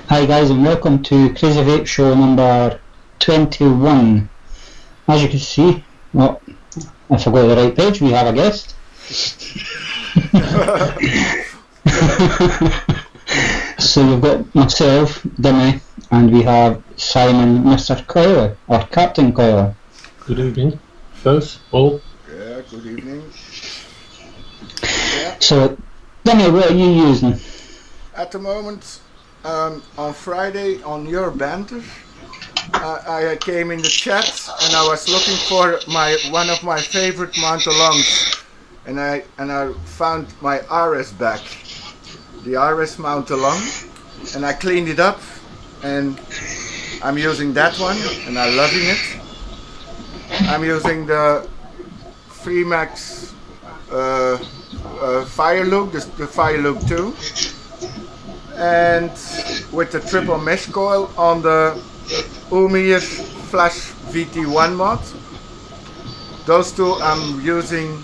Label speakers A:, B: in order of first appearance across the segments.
A: Hi guys and welcome to Crazy Vape Show number 21. As you can see, well, if I go to the right page, we have a guest. So we've got myself, Dimi, and we have Simon, Mr. Coyle, or Captain Coyle.
B: Good evening, both, all.
C: Yeah, good evening.
A: So, Dimi, what are you using?
C: At the moment, on Friday, on your banter, I came in the chat and I was looking for one of my favorite Mount-A-Longs, and I found my RS back, the RS Mount-A-Long, and I cleaned it up, and I'm using that one, and I'm loving it. I'm using the Freemax Fire Loop, the Fire Loop 2. And with the triple mesh coil on the Umir Flash VT1 mod. Those two I'm using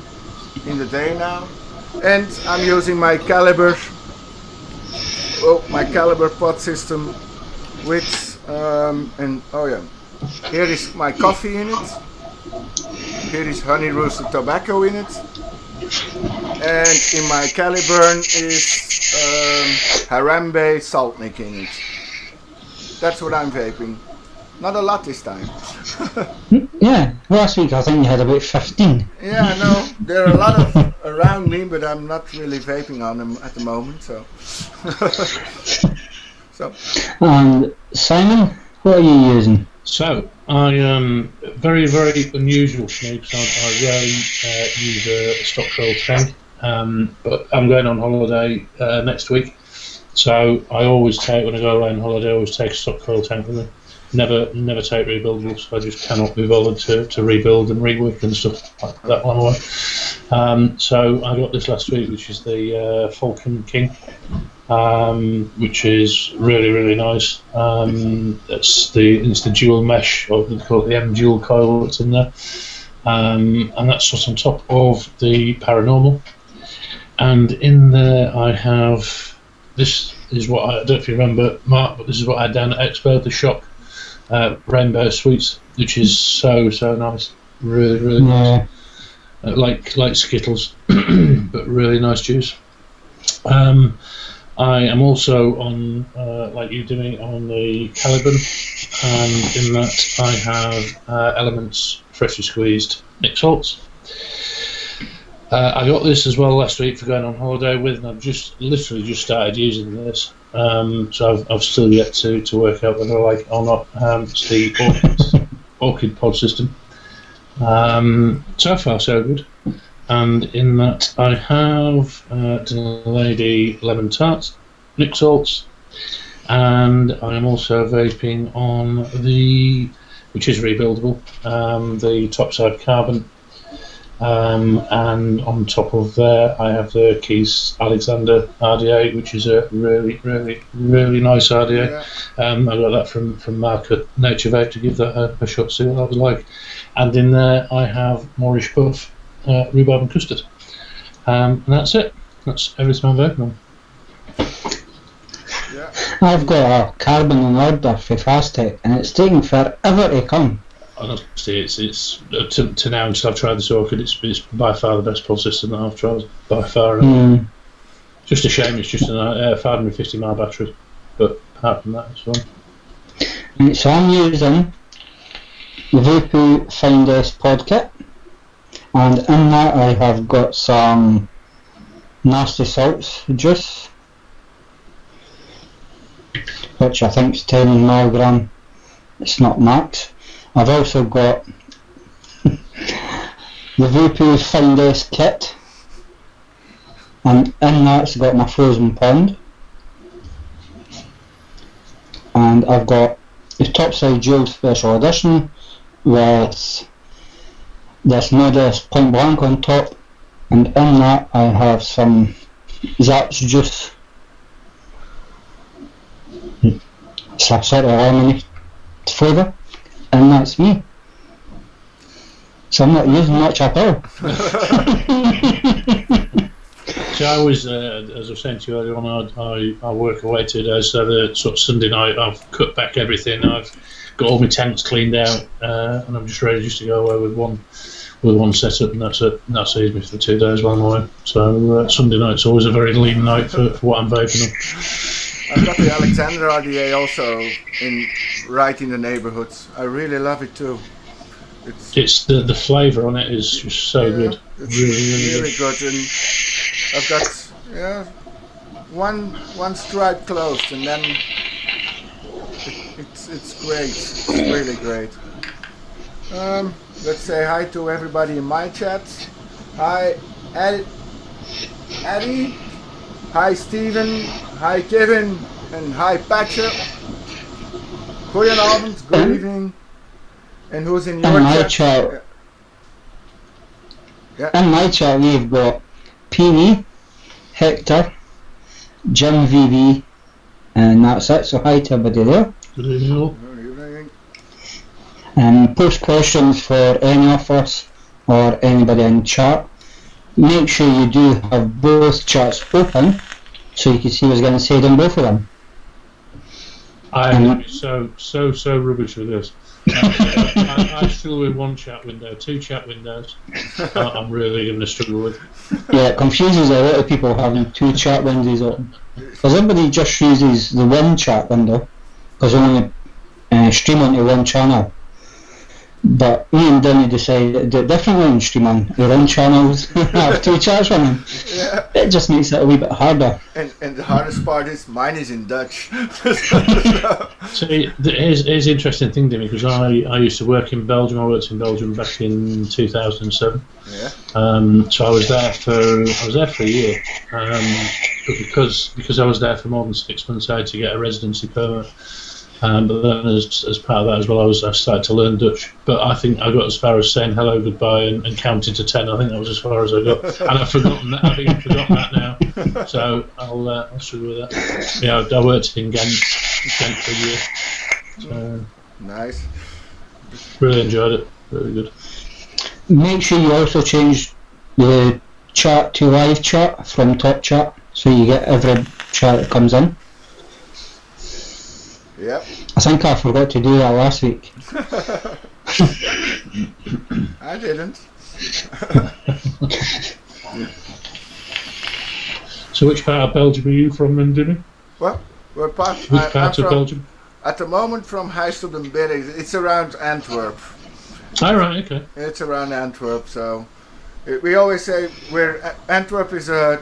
C: in the day now. And I'm using my Caliber pod system with here is my coffee in it. Here is honey roasted tobacco in it. And in my Caliburn is Harambe Saltnik in it. That's what I'm vaping. Not a lot this time.
A: Yeah, last week I think you had about 15.
C: Yeah, I know. There are a lot of around me, but I'm not really vaping on them at the moment. So.
A: And Simon, what are you using?
B: So, I very, very unusual for me because I rarely use a stock coil tank, but I'm going on holiday next week, so I always take, when I go away on holiday, I always take a stock coil tank with me. Never take rebuildables, so I just cannot be bothered to rebuild and rework and stuff like that one away. So I got this last week, which is the Falcon King. Which is really, really nice. It's the dual mesh, or they call it the M dual coil that's in there, and that's just on top of the Paranormal. And in there I have, this is what I don't know if you remember, Mark, but this is what I had down at Expo, the Shock Rainbow Sweets, which is so nice, really nice, like Skittles, but really nice juice. I am also on, like you doing, on the Caliban, and in that I have Elements freshly squeezed mix salts. I got this as well last week for going on holiday with, and I've literally just started using this. So I've still yet to work out whether I like it or not. It's the Orchid pod system. So far so good. And in that I have Lady Lemon Tart, mix salts, and I am also vaping on the, which is rebuildable, the topside carbon, and on top of there I have the Keys Alexander RDA, which is a really nice RDA. Yeah. I got that from Mark at Nature Vape to give that a shot, see what that was like. And in there I have Moorish Puff, rhubarb and custard, and that's it. That's everything I'm vaping on.
C: Yeah.
A: I've got a carbon on order for Fastech, and it's taking forever to come.
B: Honestly, it's to now, until I've tried this Orchid, it's by far the best pod system that I've tried, by far. Just a shame it's just a 550 mAh battery, but apart from that, it's fun.
A: Right, so I'm using the VapeTube Find S pod kit, and in that I have got some Nasty Salts juice, which I think is 10 milligram. It's not max. I've also got the VapeTube Find S kit, and in that's got my frozen pond, and I've got the Topside Jewel Special Edition with this Modus Point Blank on top, and in that I have some Zaps juice / sort of lemonade flavour, and that's me. So I'm not using much at all.
B: So I always, as I was saying to you earlier on, I work away 2 days. So the sort of Sunday night, I've cut back everything. I've got all my tanks cleaned out, and I'm just ready just to go away with one setup, and that's it. And that saves me for 2 days while I'm away. So Sunday night's always a very lean night for what I'm vaping on.
C: I've got the Alexander RDA also right in the neighborhoods. I really love it too.
B: It's the flavour on it is just so good.
C: It's
B: really
C: good. And I've got one stripe closed, and then it's great. It's really great. Let's say hi to everybody in my chat. Hi, Eddie. Hi, Steven. Hi, Kevin. And hi, Patcher. Goedenavond. Good evening. And who's in your chat? Yeah.
A: In my chat, we've got PV, Hector, Jim VV, and that's it. So hi to everybody there.
B: Good evening all.
A: Post questions for any of us or anybody in chat. Make sure you do have both chats open so you can see what's going to say on both of them.
B: I am so rubbish with this. I struggle with one chat window, 2 chat windows. I'm really going to struggle with.
A: Yeah, it confuses a lot of people having 2 chat windows open. Because everybody just uses the one chat window because they only stream onto one channel. But me and Danny decided to do it differently and stream on their own channels, have 2 chats running.
C: Yeah.
A: It just makes it a wee bit harder.
C: And the hardest part is mine is in Dutch.
B: See, here's an interesting thing, Dimi, because I used to work in Belgium. I worked in Belgium back in 2007.
C: Yeah.
B: So I was there for a year. But because I was there for more than 6 months, I had to get a residency permit. But then as part of that as well, I started to learn Dutch. But I think I got as far as saying hello, goodbye, and counting to 10. I think that was as far as I got. And I've forgotten that. I've even forgotten that now. So I'll struggle with that. Yeah, I worked in Ghent for a year. So
C: nice.
B: Really enjoyed it. Really good.
A: Make sure you also change the chat to live chat from top chat so you get every chat that comes in.
C: Yep.
A: I think I forgot to do that last week.
C: I didn't.
B: So which part of Belgium are you from then, Dimi?
C: What
B: Which part of Belgium?
C: At the moment from Heijsseldenberg. It's around Antwerp.
B: Oh, right, okay.
C: It's around Antwerp, so we always say Antwerp is the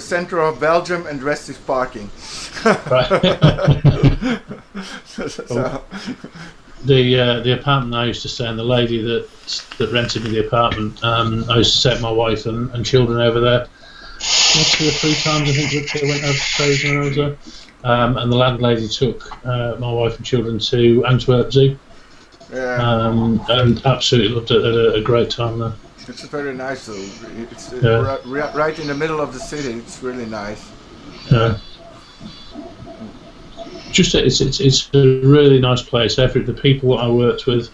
C: center of Belgium and the rest is parking.
B: Right. So. The apartment I used to stay in, the lady that rented me the apartment, I used to stay with my wife and children over there. 2 or 3 times I think they went over to stay when I was there. And the landlady took my wife and children to Antwerp Zoo.
C: Yeah.
B: And absolutely loved it. Had a great time there.
C: It's very nice though. It's right in the middle of the city. It's really nice.
B: Yeah. It's a really nice place. The people that I worked with,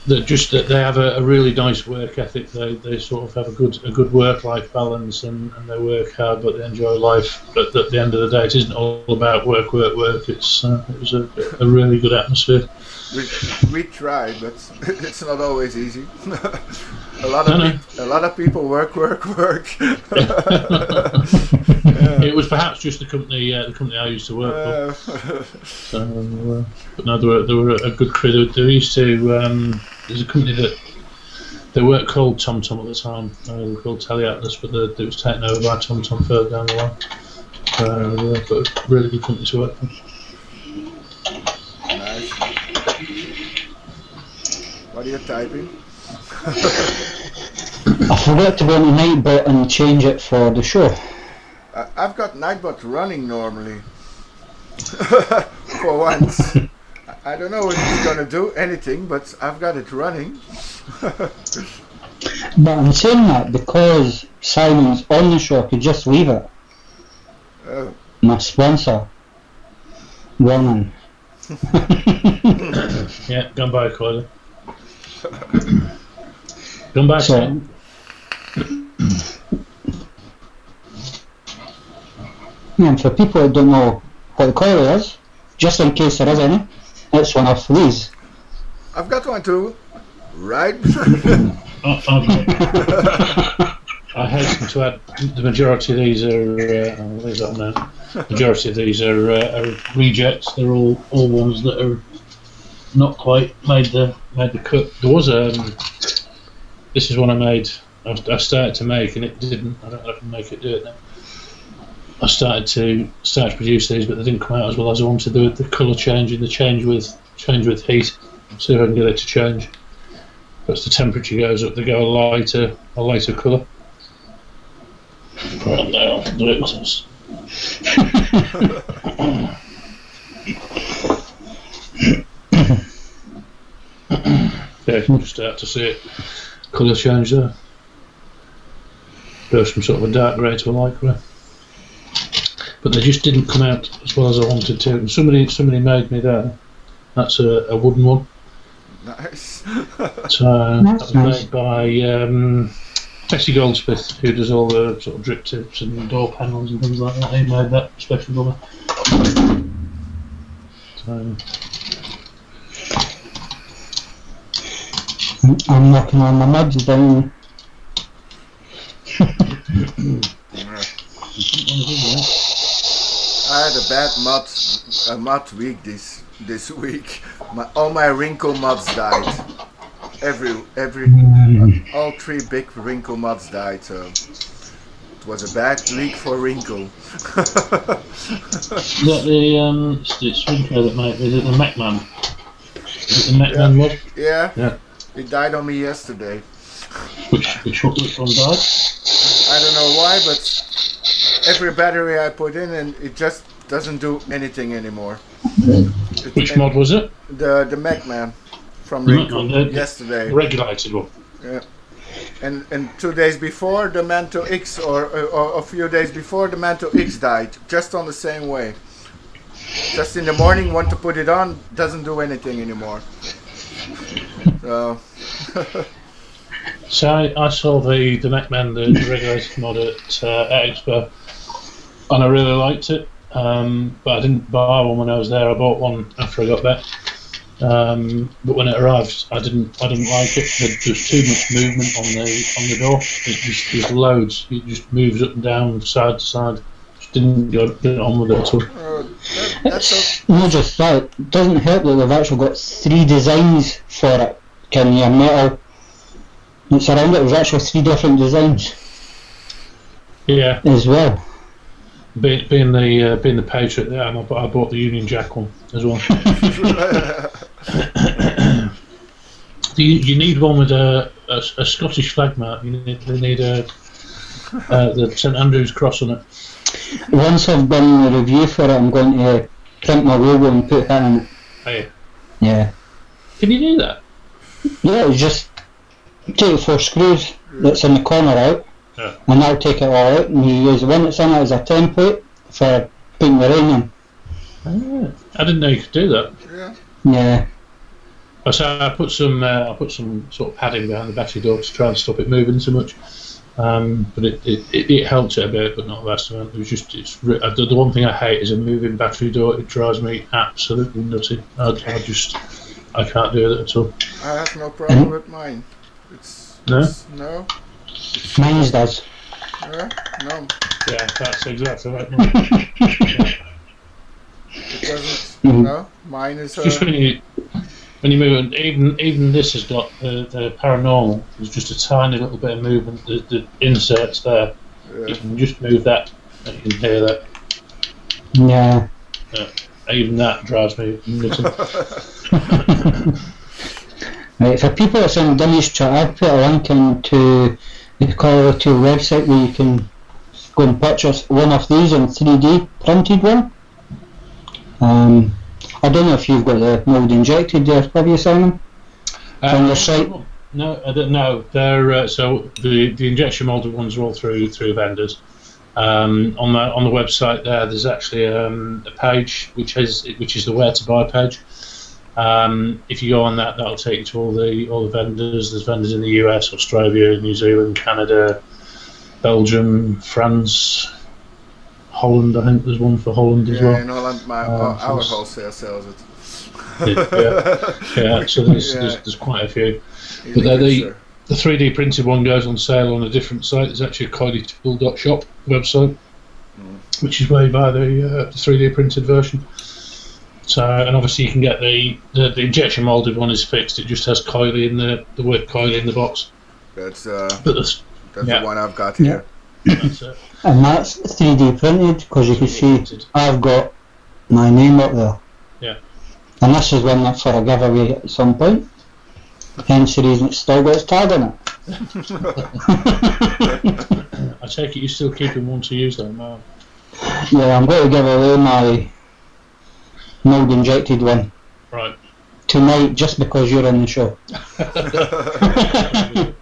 B: that they have a really nice work ethic. They sort of have a good work-life balance and they work hard, but they enjoy life. But at the end of the day, it isn't all about work. It was a really good atmosphere.
C: We try, but it's not always easy. A lot of people work.
B: It was perhaps just the company I used to work for. So, but no, there were a good crew. They used to. There's a company that they weren't called TomTom at the time. They were called Teleatlas, but it was taken over by TomTom further down the line. But a really good company to work for.
C: Nice. What are you typing?
A: I forgot to go on the Nightbot and change it for the show.
C: I've got Nightbot running normally. For once. I don't know if it's going to do anything, but I've got it running.
A: But I'm saying that because Simon's on the show, I could just leave it.
C: Oh.
A: My sponsor. Warning.
B: Yeah, gone by Coyle. Come back,
A: so, And for people that don't know what the coil is, just in case there is any, it's one of these.
C: I've got one too. Right?
B: I hasten to add, the majority of these are, I'll leave that now. Majority of these are rejects. They're all ones that are not quite made the cut. There was this is one I made. I started to make and it didn't. I don't know if I can make it do it now. I started to produce these, but they didn't come out as well as I wanted. The colour changing, the change with heat. See if I can get it to change. But as the temperature goes up, they go a lighter colour. Right now, do it. Yeah, you can just start to see it. Colour change there. Goes from sort of a dark grey to a light grey. But they just didn't come out as well as I wanted to. And somebody made me there. That's a wooden one.
C: Nice.
B: So
A: That's
B: that was made by Tessie Goldsmith, who does all the sort of drip tips and door panels and things like that. He made that special for me. So
A: I'm knocking on my mugs down.
C: I had a bad mud week this week. All my wrinkle muds died. All 3 big wrinkle muds died. So it was a bad week for wrinkle.
B: is that the sprinkler that made? Is it the MacMan? Is it the MacMan mod?
C: Yeah.
B: Yeah.
C: It died on me yesterday.
B: Which one died?
C: I don't know why, but every battery I put in and it just doesn't do anything anymore.
B: Which mod was it?
C: The MacMan from
B: The
C: Wrinkle
B: MacMan,
C: yesterday.
B: The regulated one.
C: Yeah. And 2 days before the Manto X, or a few days before, the Manto X died, just on the same way. Just in the morning, want to put it on, doesn't do anything anymore. So.
B: So I saw the MacMan, the regulated mod at Expo, and I really liked it. But I didn't buy one when I was there. I bought one after I got back. But when it arrived, I didn't like it. There's too much movement on the door. There's loads. It just moves up and down, side to side. Just didn't get on with it at all.
C: That's
A: Not just that, it doesn't help that they've actually got 3 designs for it. Can you metal? It's around it, there's actually 3 different designs.
B: Yeah.
A: As well.
B: Being the Patriot there, and I bought the Union Jack one as well. You need one with a Scottish flag mark. You need the St Andrew's cross on it.
A: Once I've done the review for it, I'm going to print my logo and put that in it.
B: Hey,
A: Yeah.
B: can you do that?
A: Yeah, it's just take 4 screws that's in the corner out, and I'll take it all out, and you use the one that's in it as a template for putting the ring in.
B: I didn't know you could do that.
A: Yeah.
B: So I put some sort of padding behind the battery door to try and stop it moving so much. But it helped it a bit, but not a vast amount. It was just the one thing I hate is a moving battery door. It drives me absolutely nutty. I can't do it at all.
C: I have no problem with mine.
B: No?
C: No.
A: Mine does.
C: No.
B: Yeah, that's exactly right.
C: It doesn't. No. Mine is.
B: Just when you move, even this has got the paranormal. There's just a tiny little bit of movement. The inserts there.
C: Yeah.
B: You can just move that, and you can hear that.
A: Yeah.
B: Even that drives me nuts.
A: Right, for people that's in Dimmy's chat, I've put a link into the Call of Duty website where you can go and purchase one of these in 3D printed one. I don't know if you've got the mould injected there, have you, Simon? On the site?
B: No, I don't know. They're so the injection molded ones are all through vendors. On the website there's actually a page which is the where to buy page. If you go on that, that'll take you to all the vendors. There's vendors in the US, Australia, New Zealand, Canada, Belgium, France, Holland. I think there's one for Holland as well.
C: In Holland, our wholesale sells it.
B: Yeah. So there's quite a few. But the 3D printed one goes on sale on a different site. There's actually a KylieTool.shop website, which is where you buy the 3D printed version. So, and obviously you can get the injection molded one is fixed. It just has Kylie in the word Kylie in the box.
C: That's the one I've got here.
B: That's it.
A: And that's 3D printed, because you can see I've got my name up there.
B: Yeah.
A: And this is one that's for a giveaway at some point. Hence the reason it's still got its tag on it.
B: I take it you're still keeping one to use though, Mark.
A: Yeah, I'm going to give away my mold injected one.
B: Right.
A: Tonight, just because you're on the show.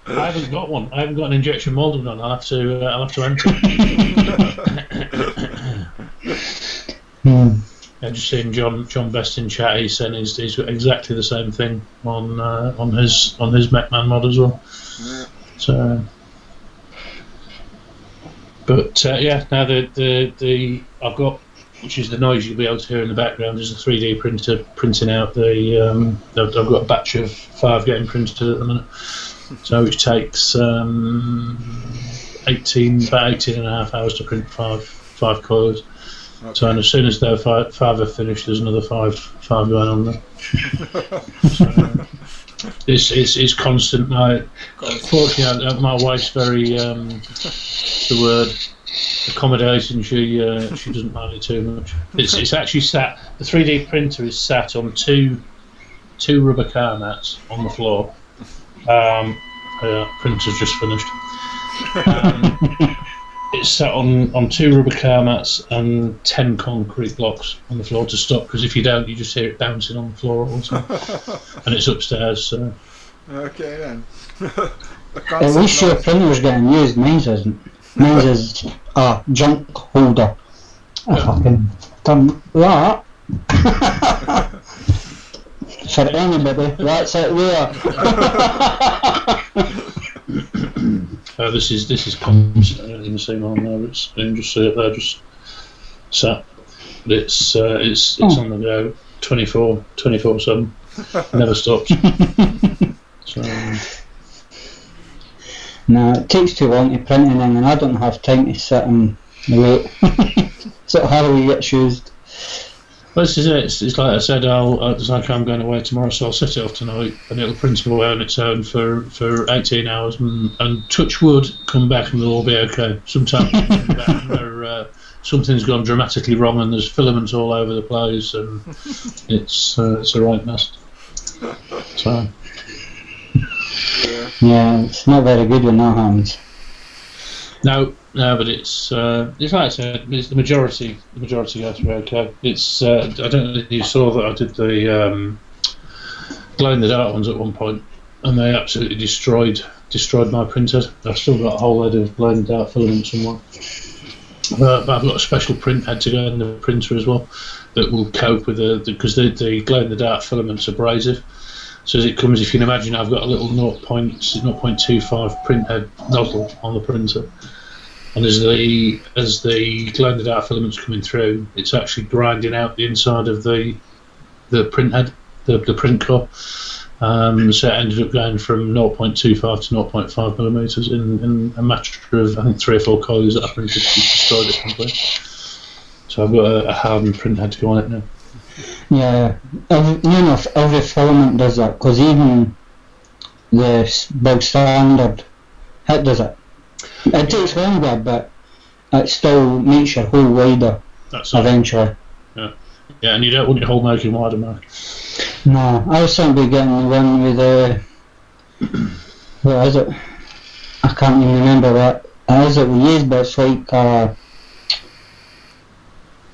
B: I haven't got one. I haven't got an injection molded one. I'll have to enter. I just seen John Best in chat. He's saying he's got exactly the same thing on his MechMan mod as well. Yeah. So, but now the I've got, which is the noise you'll be able to hear in the background, is a 3D printer printing out the. I've got a batch of 5 getting printed at the minute, so which takes about 18 and a half hours to print five coils. Okay. So, and as soon as those 5 are finished, there's another 5 going on there. So, it's constant. Fortunately, my wife's very the word accommodating. She doesn't mind it too much. It's actually sat. The 3D printer is sat on two rubber car mats on the floor. Printer's just finished. It's sat on 2 rubber car mats and 10 concrete blocks on the floor to stop, because if you don't, you just hear it bouncing on the floor all the time. And it's upstairs, so.
C: Okay then.
A: At least your printer's getting used, mine's isn't. Mine's is a junk holder. I fucking done that. For anybody, that's it there.
B: This is constant. I don't even see one there. It's just see it there, just sat. But it's on the go, 24/7. Never stops. So.
A: No, it takes too long to print anything, and I don't have time to sit and wait. So how do we get used?
B: Well, this is it. It's like I said, I'm going away tomorrow, so I'll set it off tonight, and it'll print away on its own for 18 hours, and touch wood, come back and they'll all be okay. Sometimes come back and something's gone dramatically wrong, and there's filaments all over the place, and it's a right mess. So.
A: Yeah, it's not very good when that happens.
B: No, but it's like I said, it's the majority goes through okay. It's I don't know if you saw that I did the glow in the dark ones at one point, and they absolutely destroyed my printer. I've still got a whole load of glow in the dark filaments somewhere. But I've got a special print head to go in the printer as well that will cope with because the glow in the dark filaments are abrasive. So as it comes, if you can imagine, I've got a little 0.25 print head nozzle on the printer, and as the glow in the dark filaments coming through, it's actually grinding out the inside of the print head, the print core. So it ended up going from 0.25 to 0.5 millimeters in a matter of, I think, 3 or 4 coils that I printed, destroyed it completely. So I've got a hardened print head to go on it now.
A: Yeah, every filament does that, because even the bog standard it does it. It takes longer, but it still makes your hole wider. That's eventually.
B: Yeah, and you don't want your hole making wider, Mark.
A: No, I was thinking about getting the one with what is it? I can't even remember what it is that we use, but it's like a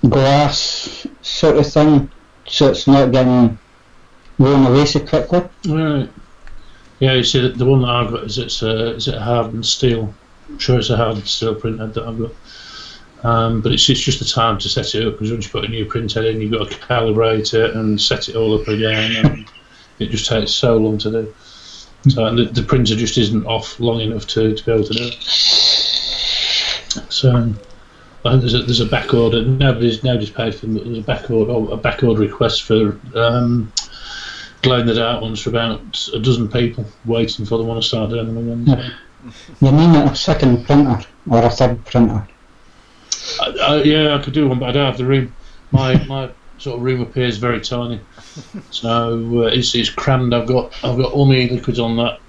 A: glass sort of thing, so it's not getting worn away so quickly.
B: Right. Yeah, you see, the one that I've got is it a hardened steel? I'm sure it's a hardened steel print head that I've got. But it's just the time to set it up, because once you put a new print head in, you've got to calibrate it and set it all up again, and it just takes so long to do. So, and the printer just isn't off long enough to be able to do it. So, I think there's a back order. Nobody's paid for them, but there's a back order request for glow in the dark ones for about a dozen people waiting for them when I start doing them again. So.
A: You mean a second printer or a third printer?
B: Yeah, I could do one, but I don't have the room. My sort of room appears very tiny, so it's crammed. I've got all my liquids on that.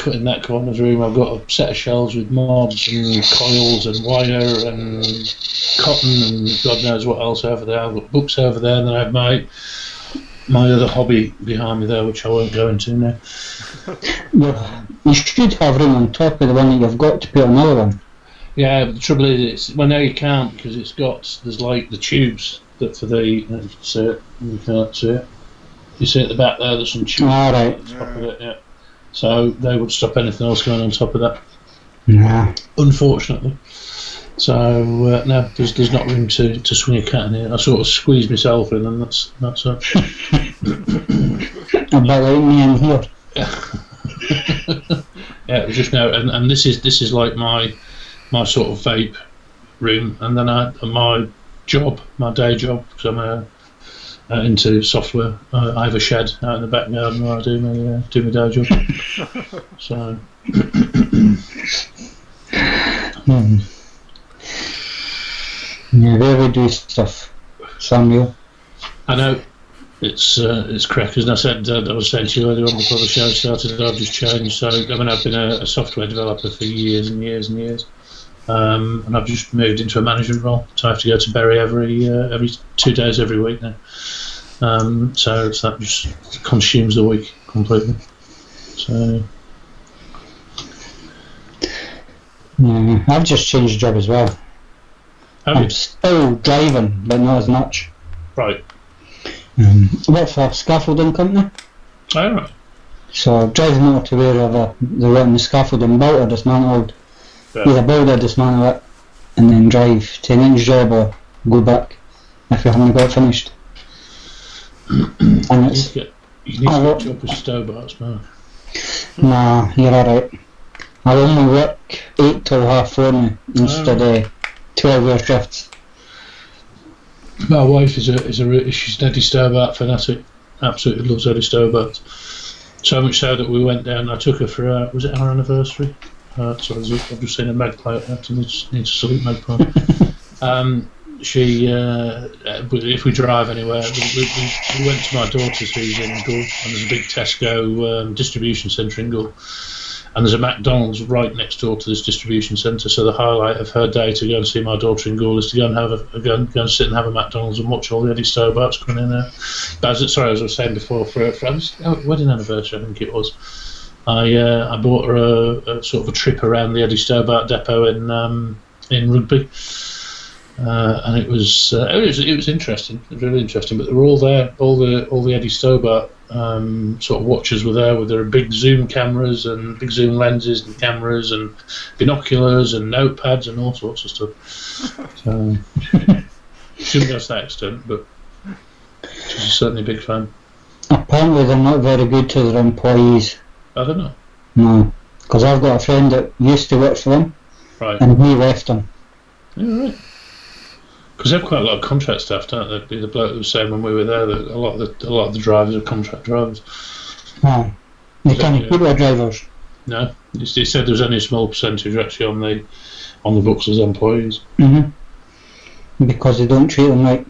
B: In that corner of the room, I've got a set of shelves with mobs and coils and wire and cotton and God knows what else over there. I've got books over there, and then I have my other hobby behind me there, which I won't go into now.
A: Well, you should have room on top of the one that you've got to put another one.
B: Yeah, but the trouble is, now you can't, because there's like the tubes that for the, you can't see it. You see at the back there, there's some tubes
A: right.
B: at the top of it, yeah. So they would stop anything else going on top of that.
A: Yeah.
B: Unfortunately. So no, there's not room to swing a cat in here. I sort of squeeze myself in, and that's it.
A: About like me in here.
B: Yeah, it was just now, and this is like my sort of vape room, and then my day job, because I'm into software. I have a shed out in the back garden where I do my day job. So.
A: Yeah, there we do stuff, Samuel.
B: I know it's crackers, and I said I was saying to you earlier on before the show started that I've just changed. So I've been a software developer for years and years and years, and I've just moved into a management role. So I have to go to Bury every 2 days every week now. So that just consumes the week completely. So.
A: Yeah, I've just changed job as well. I'm still driving, but not as much.
B: Right.
A: I work for a scaffolding company.
B: Oh, right.
A: So driving over to wherever they're wanting the scaffolding built or dismantled.
B: Yeah.
A: Either build or dismantle it, and then drive to the next job or go back if you haven't got it finished. And it's,
B: you need to get job with Stobart's, man.
A: Nah, you're alright. I only work 8 till 4:30 now instead of 12-hour shifts.
B: My wife she's an Eddie Stobart fanatic. Absolutely loves Eddie Stobart. So much so that we went down. I took her for was it our anniversary? So I've just seen a magpie up there. Need to salute magpie. If we drive anywhere, we went to my daughter's who's in Gull, and there's a big Tesco distribution centre in Gull. And there's a McDonald's right next door to this distribution centre. So the highlight of her day to go and see my daughter in Gaul is to go and go and sit and have a McDonald's and watch all the Eddie Stobarts coming in there. But as I was saying before, for our wedding anniversary, I think it was, I bought her a sort of a trip around the Eddie Stobart depot in Rugby, and it was interesting. It was really interesting. But they were all there. All the Eddie Stobart sort of watchers were there with their big zoom cameras and big zoom lenses and cameras and binoculars and notepads and all sorts of stuff. So shouldn't go to that extent, but she's certainly a big fan.
A: Apparently they're not very good to their employees.
B: I don't know.
A: No, because I've got a friend that used to work for them,
B: right,
A: and he left them.
B: Yeah, right. Because they have quite a lot of contract staff, don't they? The bloke was saying when we were there that a lot of the drivers are contract drivers.
A: Oh, they can't keep their drivers.
B: No, he said there was only a small percentage actually on the books as employees.
A: Because they don't treat them right.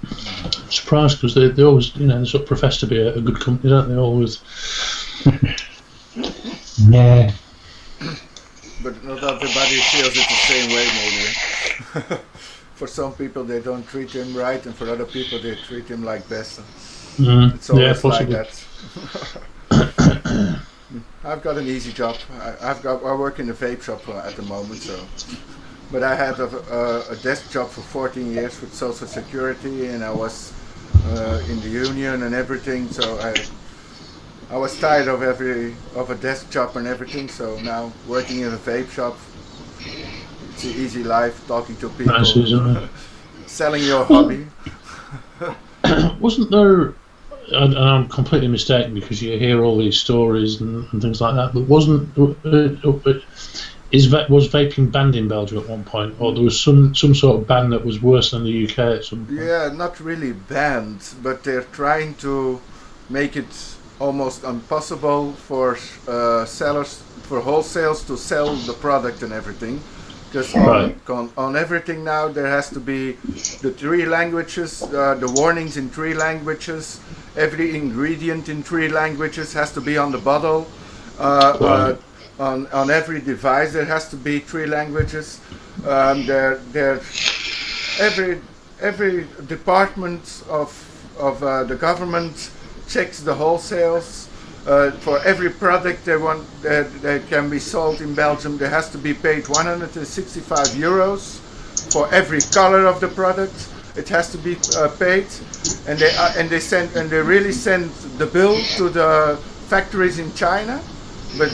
B: I'm surprised because they always, they sort of profess to be a good company, don't they? Always.
A: Yeah.
C: But not everybody feels it the same way, maybe. For some people they don't treat him right, and for other people they treat him like best. It's always like that. I've got an easy job. I work in a vape shop at the moment, so. But I had a desk job for 14 years with Social Security, and I was in the union and everything. So I was tired of a desk job and everything. So now working in a vape shop, it's an easy life, talking to people,
B: nice,
C: selling your hobby.
B: Wasn't there? And I'm completely mistaken because you hear all these stories and things like that. But Was vaping banned in Belgium at one point, or there was some sort of ban that was worse than the UK at some point?
C: Yeah, not really banned, but they're trying to make it almost impossible for sellers, for wholesales to sell the product and everything. Because on everything now there has to be the 3 languages, the warnings in 3 languages, every ingredient in 3 languages has to be on the bottle. On every device there has to be 3 languages. Every department of the government checks the wholesales. For every product that can be sold in Belgium, there has to be paid 165 euros. For every color of the product, it has to be paid, and they really send the bill to the factories in China. But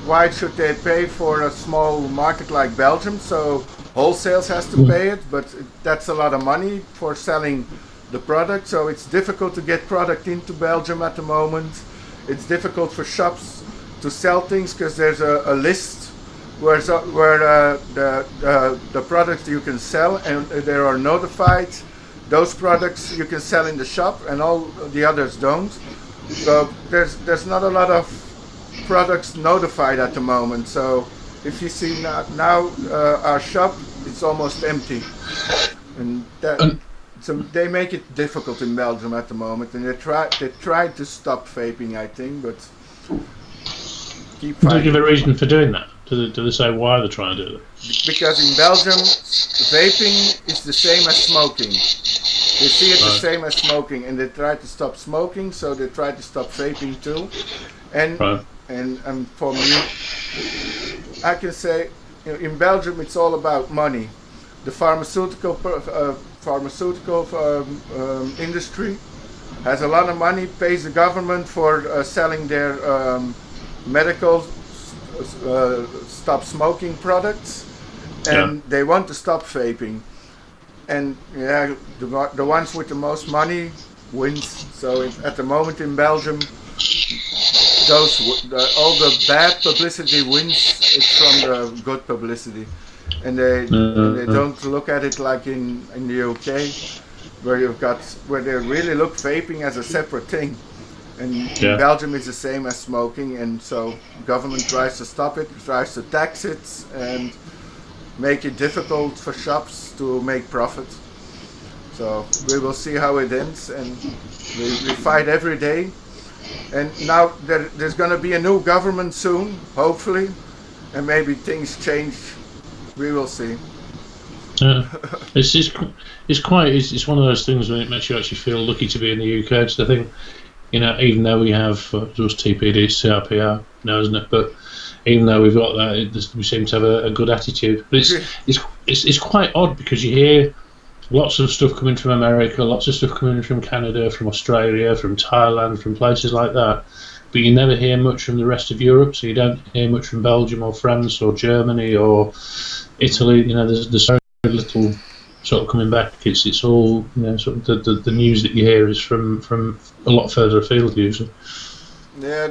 C: why should they pay for a small market like Belgium? So wholesales has to pay it, but that's a lot of money for selling the product. So it's difficult to get product into Belgium at the moment. It's difficult for shops to sell things because there's a list where the products you can sell, and they are notified. Those products you can sell in the shop, and all the others don't. So there's not a lot of products notified at the moment. So if you see now our shop, it's almost empty, and so they make it difficult in Belgium at the moment, and they tried to stop vaping, I think, but keep fighting.
B: Do they give a reason for doing that? Do they say why they're trying to do it?
C: Because in Belgium, vaping is the same as smoking. They see it the same as smoking, and they try to stop smoking, so they try to stop vaping too. And for me, I can say, in Belgium, it's all about money. The pharmaceutical industry has a lot of money, pays the government for selling their medical stop smoking products, and they want to stop vaping. And the ones with the most money wins. So at the moment in Belgium, all the bad publicity wins. It's from the good publicity. And they don't look at it like in the UK, where they really look vaping as a separate thing. And in Belgium it's the same as smoking, and so government tries to stop it, tries to tax it, and make it difficult for shops to make profit. So we will see how it ends, and we fight every day. And now there's going to be a new government soon, hopefully, and maybe things change. We will see.
B: It's one of those things where it makes you actually feel lucky to be in the UK. Because I think, even though we have just TPD, it's CRPR now, isn't it? But even though we've got that, we seem to have a good attitude. But it's quite odd because you hear lots of stuff coming from America, lots of stuff coming from Canada, from Australia, from Thailand, from places like that. But you never hear much from the rest of Europe, so you don't hear much from Belgium or France or Germany or Italy. There's very little sort of coming back. It's all sort of the news that you hear is from a lot further afield usually.
C: Yeah,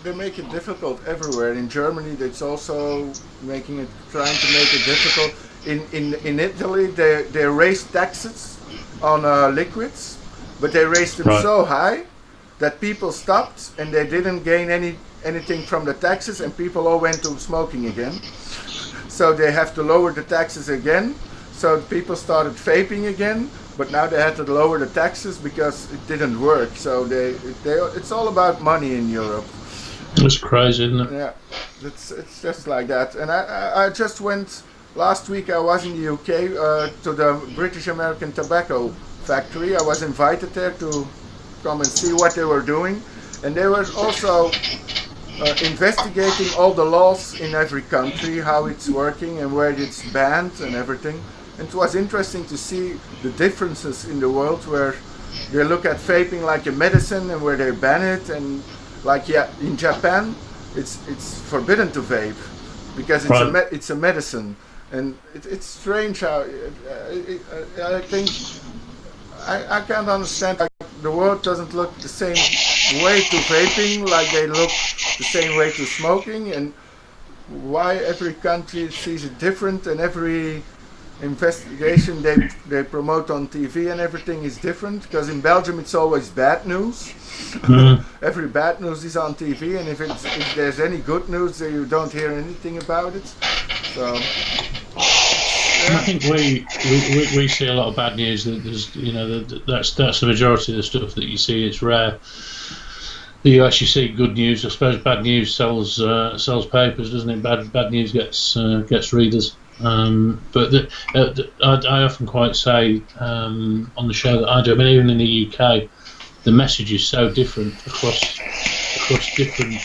C: they make it difficult everywhere. In Germany, it's also trying to make it difficult. In Italy, they raised taxes on liquids, but they raised them so high that people stopped, and they didn't gain anything from the taxes, and people all went to smoking again. So they have to lower the taxes again. So people started vaping again, but now they had to lower the taxes because it didn't work. So it's all about money in Europe.
B: It's crazy, isn't it?
C: Yeah, it's just like that. And I just went last week. I was in the UK to the British American Tobacco factory. I was invited there to come and see what they were doing, and they were also investigating all the laws in every country, how it's working and where it's banned and everything. And it was interesting to see the differences in the world, where they look at vaping like a medicine and where they ban it, and in Japan it's forbidden to vape because it's a medicine. And it's strange how I think I can't understand. The world doesn't look the same way to vaping like they look the same way to smoking, and why every country sees it different, and every investigation they promote on TV and everything is different. Because in Belgium it's always bad news. Every bad news is on TV, and if there's any good news, you don't hear anything about it. So
B: I think we see a lot of bad news. That there's, you know, that's the majority of the stuff that you see. It's rare that you actually see good news. I suppose bad news sells papers, doesn't it? Bad news gets readers. But I often quite say on the show that I do. I mean, even in the UK, the message is so different across different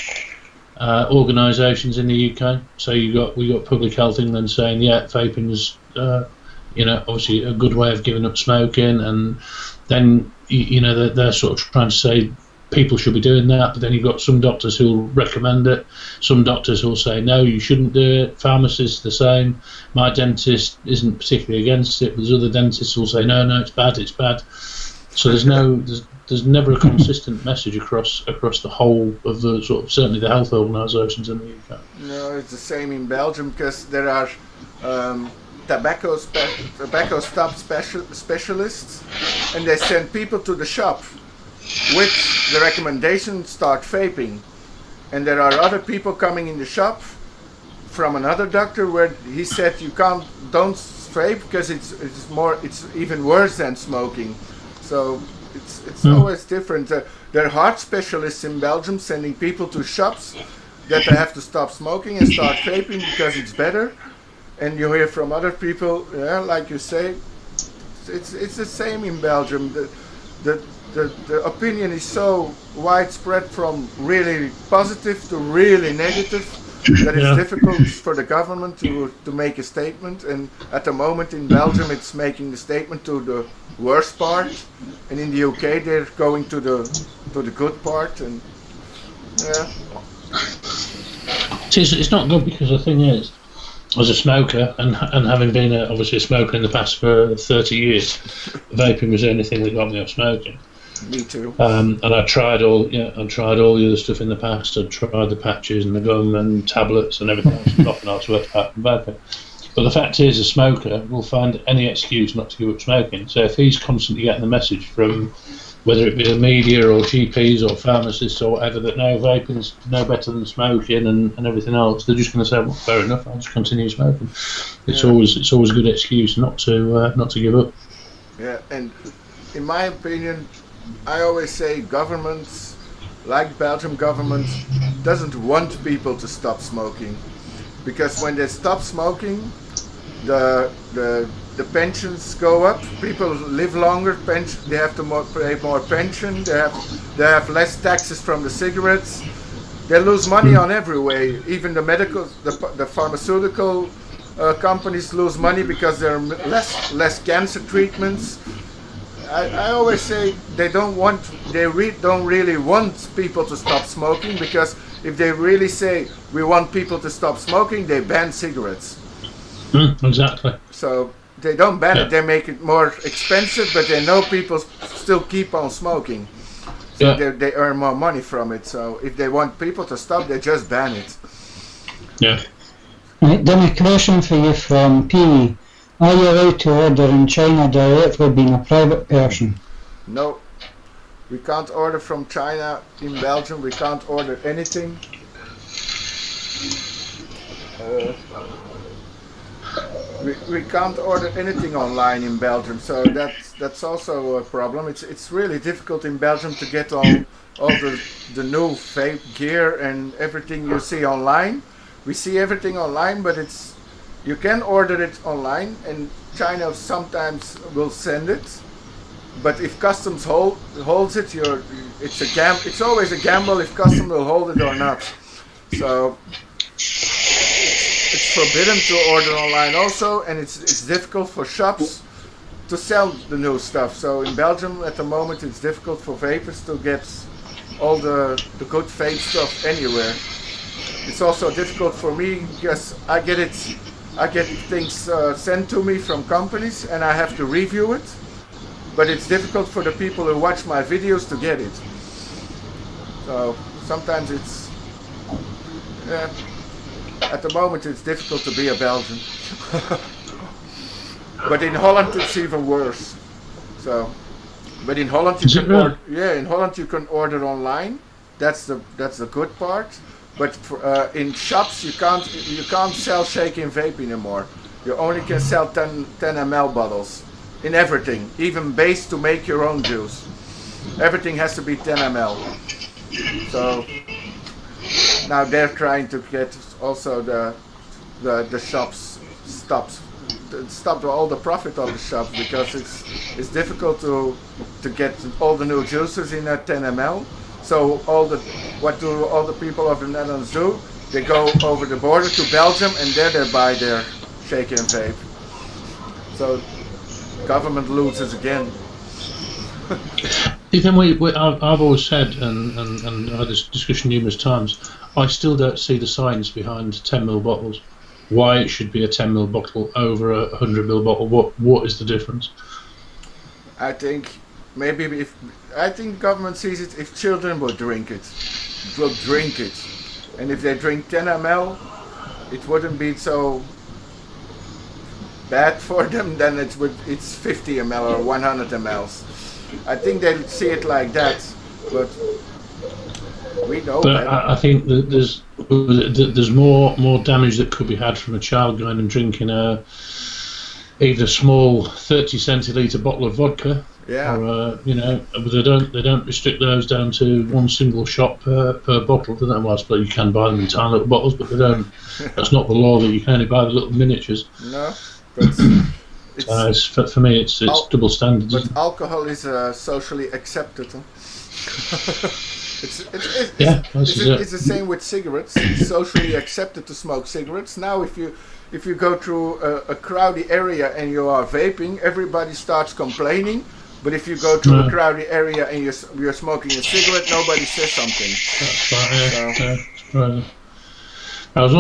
B: organisations in the UK. So we got Public Health England saying, yeah, vaping is obviously a good way of giving up smoking, and then they're sort of trying to say people should be doing that, but then you've got some doctors who will recommend it, some doctors who will say no, you shouldn't do it, pharmacists the same. My dentist isn't particularly against it, but there's other dentists who will say no, it's bad. So there's never a consistent message across the whole of the sort of, certainly the health organisations in the UK.
C: No, it's the same in Belgium, because there are tobacco stop specialists, and they send people to the shop with the recommendation, start vaping. And there are other people coming in the shop from another doctor where he said don't vape because it's even worse than smoking. So it's always different. There are heart specialists in Belgium sending people to shops that they have to stop smoking and start vaping because it's better. And you hear from other people, like you say, it's the same in Belgium. The opinion is so widespread, from really positive to really negative, that it's difficult for the government to make a statement. And at the moment in Belgium, it's making the statement to the worst part, and in the UK they're going to the good part. And
B: it's not good, because the thing is, as a smoker, and having been obviously a smoker in the past for 30 years, vaping was the only thing that got me off smoking.
C: Me too.
B: And I tried all the other stuff in the past. I tried the patches and the gum and tablets and everything else. Nothing else worked apart from vaping. But the fact is, a smoker will find any excuse not to give up smoking. So if he's constantly getting the message from, whether it be the media or GPs or pharmacists or whatever, that no, vaping's no better than smoking and everything else, they're just going to say, well, fair enough, I'll just continue smoking. It's always a good excuse not to give up.
C: Yeah, and in my opinion, I always say governments, like Belgium government, doesn't want people to stop smoking, because when they stop smoking, the pensions go up, people live longer, they have to pay more pension, they have less taxes from the cigarettes, they lose money on every way. Even the pharmaceutical companies lose money because there are less cancer treatments. I always say they don't really want people to stop smoking, because if they really say we want people to stop smoking, they ban cigarettes.
B: Exactly.
C: So they don't ban it, they make it more expensive, but they know people still keep on smoking. So they earn more money from it. So if they want people to stop, they just ban it.
B: Yeah.
A: Right, then a question for you from P. Are you allowed to order in China directly, being a private person?
C: No, we can't order from China in Belgium. We can't order anything. We can't order anything online in Belgium, so that's also a problem. It's really difficult in Belgium to get all the new vape gear and everything you see online. We see everything online, but you can order it online, and China sometimes will send it. But if customs holds it, it's always a gamble if customs will hold it or not. So it's forbidden to order online also, and it's difficult for shops to sell the new stuff. So in Belgium at the moment, it's difficult for vapers to get all the good vape stuff anywhere. It's also difficult for me because I get things sent to me from companies, and I have to review it. But it's difficult for the people who watch my videos to get it. So sometimes it's at the moment it's difficult to be a Belgian. But in Holland it's even worse. So, but in Holland you can order. Yeah, in Holland you can order online. That's the good part. But in shops you can't sell shaking vape anymore. You only can sell 10 ml bottles in everything, even base to make your own juice. Everything has to be 10 ml. So now they're trying to get also the shops stop all the profit of the shops, because it's difficult to get all the new juicers in at 10 ml. So what do all the people of the Netherlands do? They go over the border to Belgium and there they buy their shake and vape. So government loses again.
B: Even I've always said, and I've had this discussion numerous times, I still don't see the science behind 10ml bottles. Why it should be a 10ml bottle over a 100ml bottle? What is the difference?
C: I think maybe government sees it if children will drink it, and if they drink 10 ml, it wouldn't be so bad for them. Then it's 50 ml or 100 ml. I think they see it like that, but we know.
B: But I think that there's more damage that could be had from a child going and drinking either small 30 centilitre bottle of vodka, or they don't restrict those down to one single shot per bottle. I don't know, I suppose you can buy them in tiny little bottles, but they don't. That's not the law that you can only buy the little miniatures.
C: No, but
B: for me, it's double standards.
C: But alcohol is socially accepted. Huh? It's the same with cigarettes. It's socially accepted to smoke cigarettes. Now, if you go through a crowded area and you are vaping, everybody starts complaining. But if you go to a crowded area and you're smoking a cigarette, nobody says something.
B: That's right. I was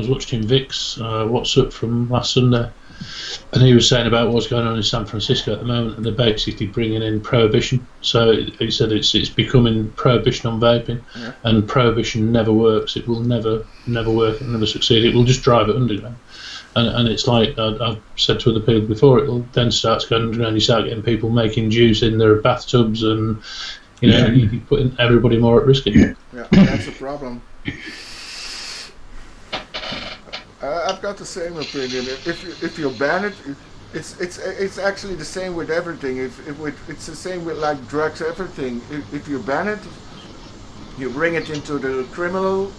B: watching Vic's What's Up from last Sunday, and he was saying about what's going on in San Francisco at the moment, and they're basically bringing in prohibition. So he said it's becoming prohibition on vaping, and prohibition never works. It will never work. It'll never succeed. It will just drive it underground. And it's like I've said to other people before, it will then start going underground. You start getting people making juice in their bathtubs, and you're putting everybody more at risk again.
C: Yeah, that's a problem. I've got the same opinion. If you ban it, it's actually the same with everything. It's the same with like drugs, everything. If you ban it, you bring it into the criminal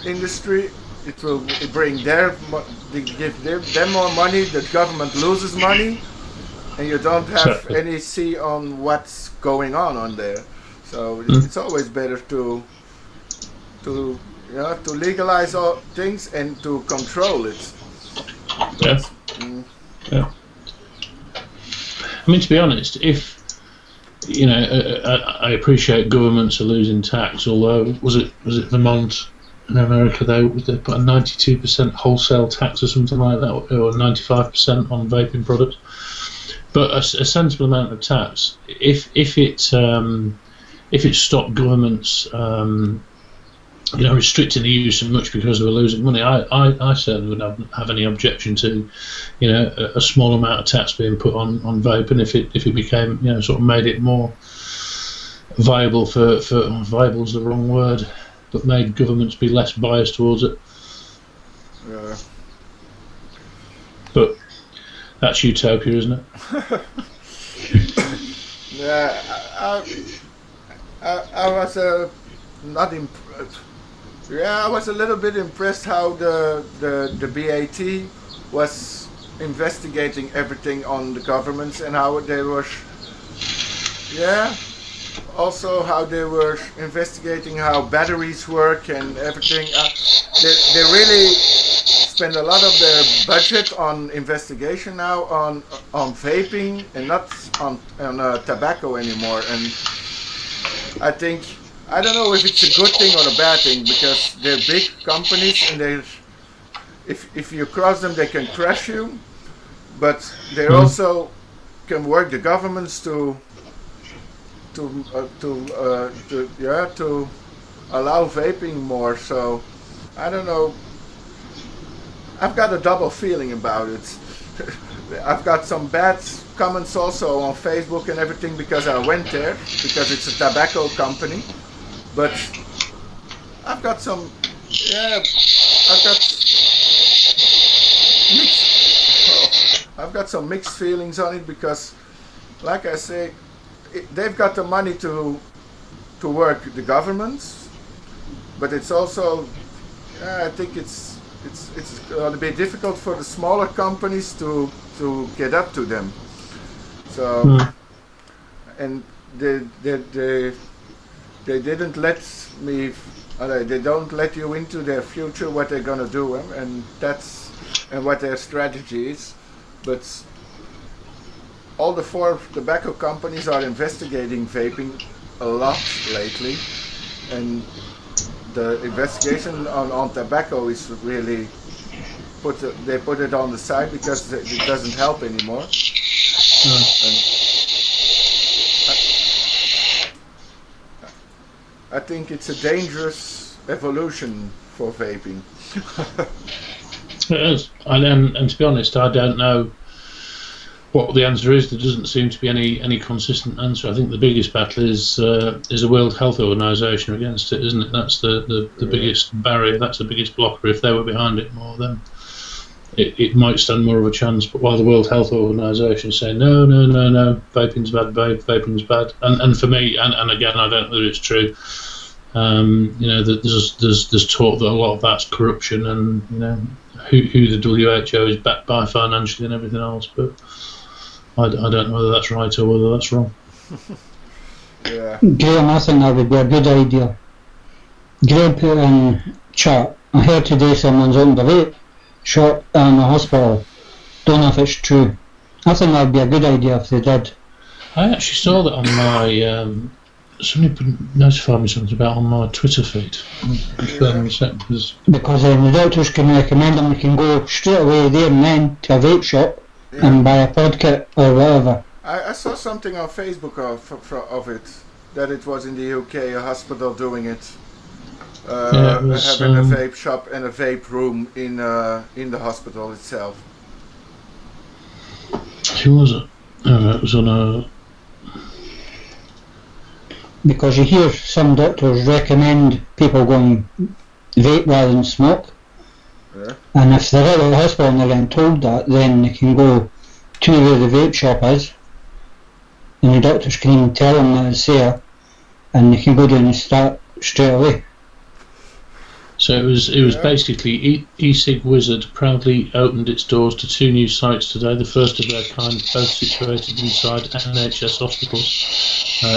C: industry. It will bring give them more money. The government loses money, and you don't have any say on what's going on there. So it's always better to legalize all things and to control it.
B: Yeah. I mean, to be honest, if I appreciate governments are losing tax. Although was it Vermont in America they put a 92% wholesale tax or something like that, or 95% on vaping products. But a sensible amount of tax. If it stopped governments restricting the use so much because they were losing money, I certainly wouldn't have any objection to, a small amount of tax being put on vape, and if it became, sort of made it more viable for viable's the wrong word, but made governments be less biased towards it.
C: Yeah.
B: But that's utopia, isn't it?
C: Yeah, I was not impressed. Yeah, I was a little bit impressed how the BAT was investigating everything on the governments and how they were. Yeah. Also, how they were investigating how batteries work and everything. They really spend a lot of their budget on investigation now on vaping and not on tobacco anymore. And I don't know if it's a good thing or a bad thing, because they're big companies and if you cross them, they can crush you. But they also can work the governments to allow vaping more. So I don't know. I've got a double feeling about it. I've got some bad comments also on Facebook and everything because I went there, because it's a tobacco company. But I've got some, yeah, I've got some mixed feelings on it because, like I say, they've got the money to work the governments, but it's also, I think it's going to be difficult for the smaller companies to get up to them. So, and they didn't let me. They don't let you into their future, what they're gonna do, and what their strategy is. But all the 4 tobacco companies are investigating vaping a lot lately, and the investigation on tobacco is really they put it on the side because it doesn't help anymore. And I think it's a dangerous evolution for vaping.
B: It is, and to be honest, I don't know what the answer is. There doesn't seem to be any consistent answer. I think the biggest battle is the World Health Organization against it, isn't it? That's the biggest barrier. That's the biggest blocker. If they were behind it more, then it might stand more of a chance. But while the World Health Organization is saying no, vaping's bad, vaping's bad, and for me, and again, I don't know whether it's true. There's talk that a lot of that's corruption, and who the WHO is backed by financially and everything else. But I don't know whether that's right or whether that's wrong.
C: Yeah.
A: Graham, I think that would be a good idea. Graham put in chat, I heard today someone's opened a vape shop in a hospital. Don't know if it's true. I think that would be a good idea if they did.
B: I actually saw that on my somebody notified me something about on my Twitter feed.
A: Because the doctors can recommend them, they can go straight away there and then to a vape shop and buy a pod kit or whatever.
C: I saw something on Facebook of it, that it was in the UK, a hospital doing it. Having a vape shop and a vape room in the hospital itself.
B: Who was it? It was on a...
A: Because you hear some doctors recommend people going vape rather than smoke.
C: Yeah.
A: And if they're at the hospital and they're getting told that, then they can go to where the vape shop is, and the doctors can even tell them that it's there, and they can go down and start straight away.
B: So it was basically eCig Wizard proudly opened its doors to 2 new sites today, the first of their kind, both situated inside NHS hospitals.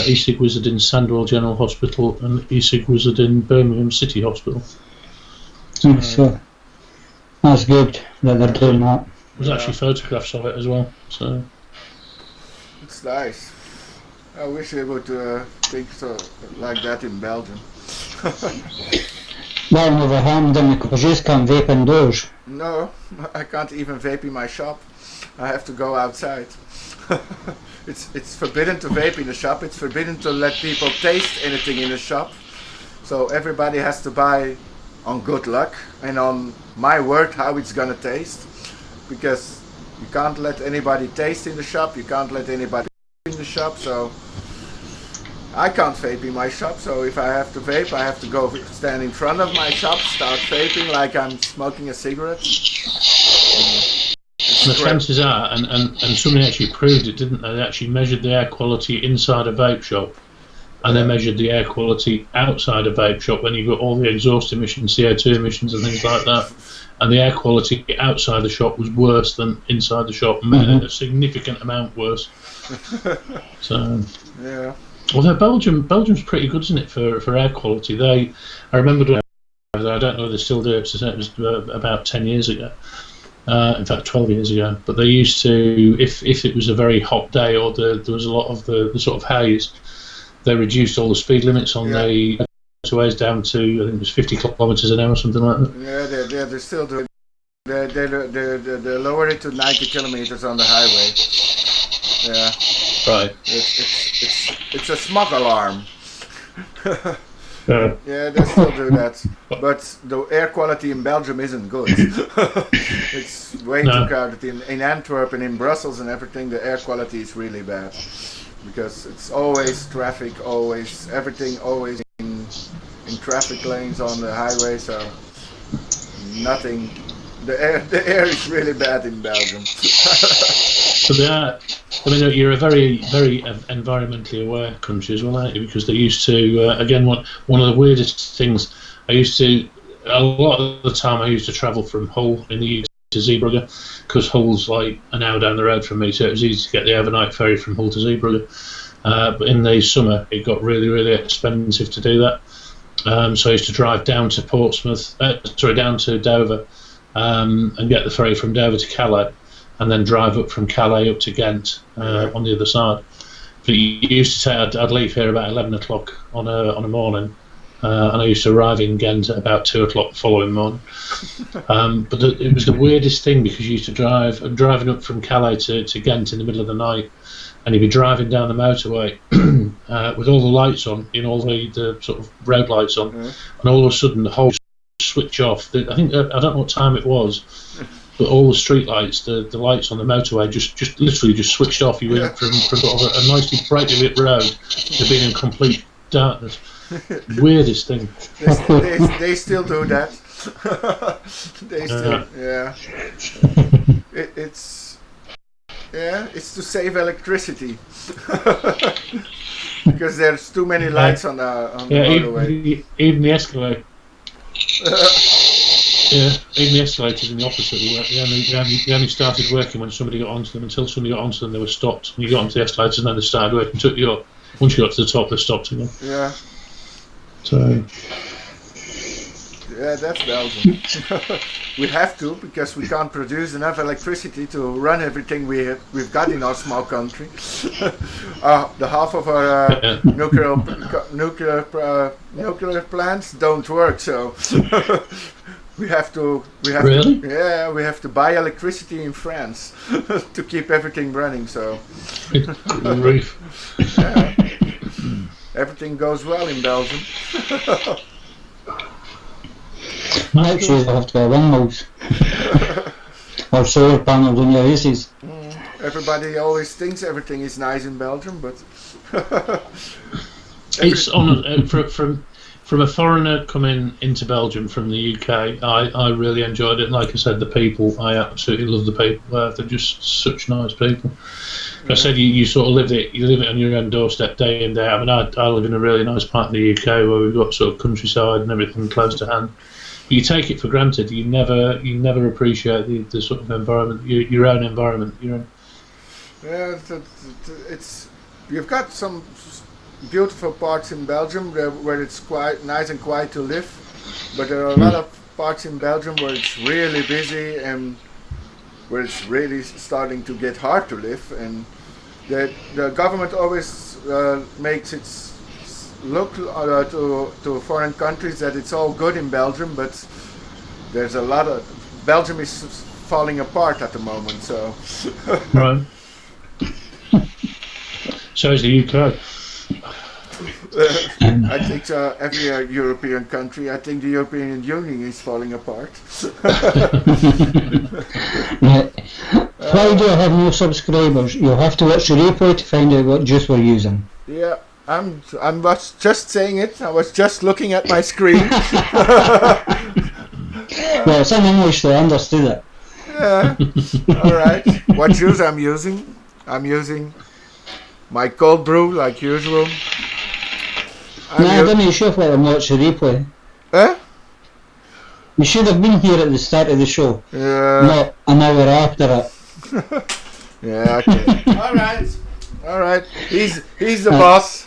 B: eCig Wizard in Sandwell General Hospital and eCig Wizard in Birmingham City Hospital.
A: So that's good that they're doing that.
B: There's actually photographs of it as well. So
C: it's nice. I wish they would think so like that in Belgium.
A: That will never happen then, because you just can't vape indoors.
C: No, I can't even vape in my shop. I have to go outside. It's forbidden to vape in the shop. It's forbidden to let people taste anything in the shop. So everybody has to buy on good luck and on my word how it's gonna taste. Because you can't let anybody taste in the shop. You can't let anybody in the shop. So I can't vape in my shop, so if I have to vape, I have to go stand in front of my shop, start vaping like I'm smoking a cigarette.
B: The chances are, and somebody actually proved it, didn't they? They actually measured the air quality inside a vape shop, and they measured the air quality outside a vape shop when you got all the exhaust emissions, CO2 emissions and things like that. And the air quality outside the shop was worse than inside the shop, a significant amount worse. So
C: yeah.
B: Although Belgium's pretty good, isn't it, for air quality? I remember doing, I don't know whether they still do it, it was about 10 years ago, in fact 12 years ago, but they used to, if it was a very hot day or there was a lot of the sort of haze, they reduced all the speed limits on the motorways down to, I think it was 50 kilometres an hour or something like that.
C: Yeah, they still do it. They lower it to 90 kilometers on the highway. Yeah.
B: Right.
C: It's a smog alarm. Yeah, they still do that. But the air quality in Belgium isn't good. It's way too crowded. In Antwerp and in Brussels and everything, the air quality is really bad. Because it's always traffic, always, everything always in traffic lanes on the highway, so nothing. The air is really bad in Belgium.
B: So they are. I mean, you're a very, very environmentally aware country as well, aren't you? Because they used to, again, one of the weirdest things, a lot of the time I used to travel from Hull in the UK to Zeebrugge, because Hull's like an hour down the road from me, so it was easy to get the overnight ferry from Hull to Zeebrugge. But in the summer, it got really, really expensive to do that. So I used to drive down to down to Dover, and get the ferry from Dover to Calais, and then drive up from Calais up to Ghent on the other side. But you used to say I'd leave here about 11 o'clock on a morning, and I used to arrive in Ghent at about 2 o'clock the following morning. But it was the weirdest thing, because you used to driving up from Calais to Ghent in the middle of the night, and you'd be driving down the motorway with all the lights on, all the sort of road lights on, and all of a sudden the whole switch off. I don't know what time it was, but all the street lights, the lights on the motorway just literally just switched off. You went from sort of a nicely brightly lit road to being in complete darkness. Weirdest thing.
C: They still do that. They still, it's to save electricity. Because there's too many lights on the motorway.
B: Even the escalator. Even the escalators in the office that we work, they only started working when somebody got onto them. Until somebody got onto them, they were stopped. And you got onto the escalators, and then they started working. Took you up. Once you got to the top, they stopped again.
C: Yeah.
B: So.
C: Yeah, that's Belgium. We have to, because we can't produce enough electricity to run everything we've got in our small country. The half of our nuclear plants don't work, so we have to buy electricity in France to keep everything running. So everything goes well in Belgium.
A: Actually, they have to go windmills or solar panels on your houses.
C: Everybody always thinks everything is nice in Belgium, but
B: it's from a foreigner coming into Belgium from the UK. I really enjoyed it. Like I said, the people, I absolutely love the people. They're just such nice people. I said you sort of live it on your own doorstep day in day out. I mean, I live in a really nice part of the UK where we've got sort of countryside and everything close to hand. You take it for granted. You never appreciate the sort of environment, your own environment.
C: Yeah, you've got some beautiful parts in Belgium where it's quite nice and quiet to live, but there are a lot of parts in Belgium where it's really busy and where it's really starting to get hard to live. And the government always makes it look to foreign countries that it's all good in Belgium, but there's a lot of Belgium is falling apart at the moment. So
B: right. So is the UK.
C: I think so. Every European country. I think the European Union is falling apart.
A: Why do I have no subscribers? You'll have to watch the replay to find out what juice we're using.
C: Yeah. I was just saying it. I was just looking at my screen.
A: Well, it's in English, so I understood it.
C: Yeah. All right. What juice I'm using? I'm using my cold brew, like usual.
A: I didn't show let them watch the replay. You should have been here at the start of the show.
C: Yeah.
A: Not an hour after it.
C: Yeah. Okay. All right. He's the boss.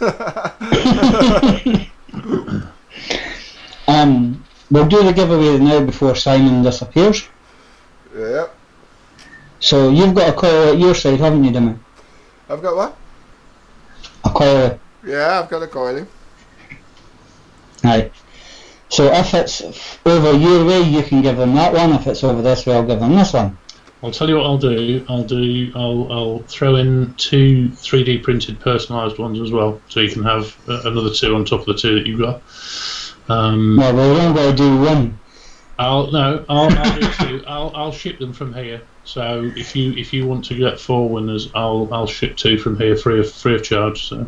A: We'll do the giveaway now before Simon disappears.
C: Yeah.
A: So you've got a coil at your side, haven't you, Dimi?
C: I've got what?
A: A coil.
C: Yeah, I've got a coil.
A: Right. So if it's over your way, you can give him that one. If it's over this way, I'll give him this one.
B: I'll tell you what I'll do. I'll throw in 2 3D printed personalised ones as well, so you can have another 2 on top of the 2 that you've got.
A: Well, we're only going to do 1.
B: I'll do 2. I'll ship them from here. So if you want to get 4 winners, I'll ship 2 from here free of charge. So.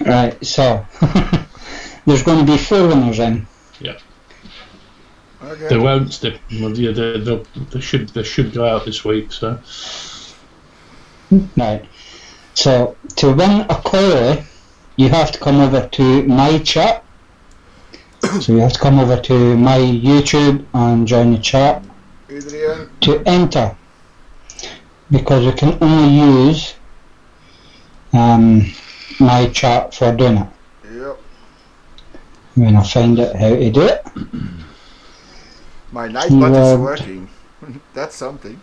A: Right. So there's going to be 4 winners in.
B: Yeah.
C: Okay.
B: They won't. They should go out this week. So.
A: Right. So to win a coily, you have to come over to my chat. So you have to come over to my YouTube and join the chat
C: Adrian.
A: to enter, because you can only use my chat for doing it.
C: Yep.
A: When I find out how to do it.
C: My night button's working. That's something.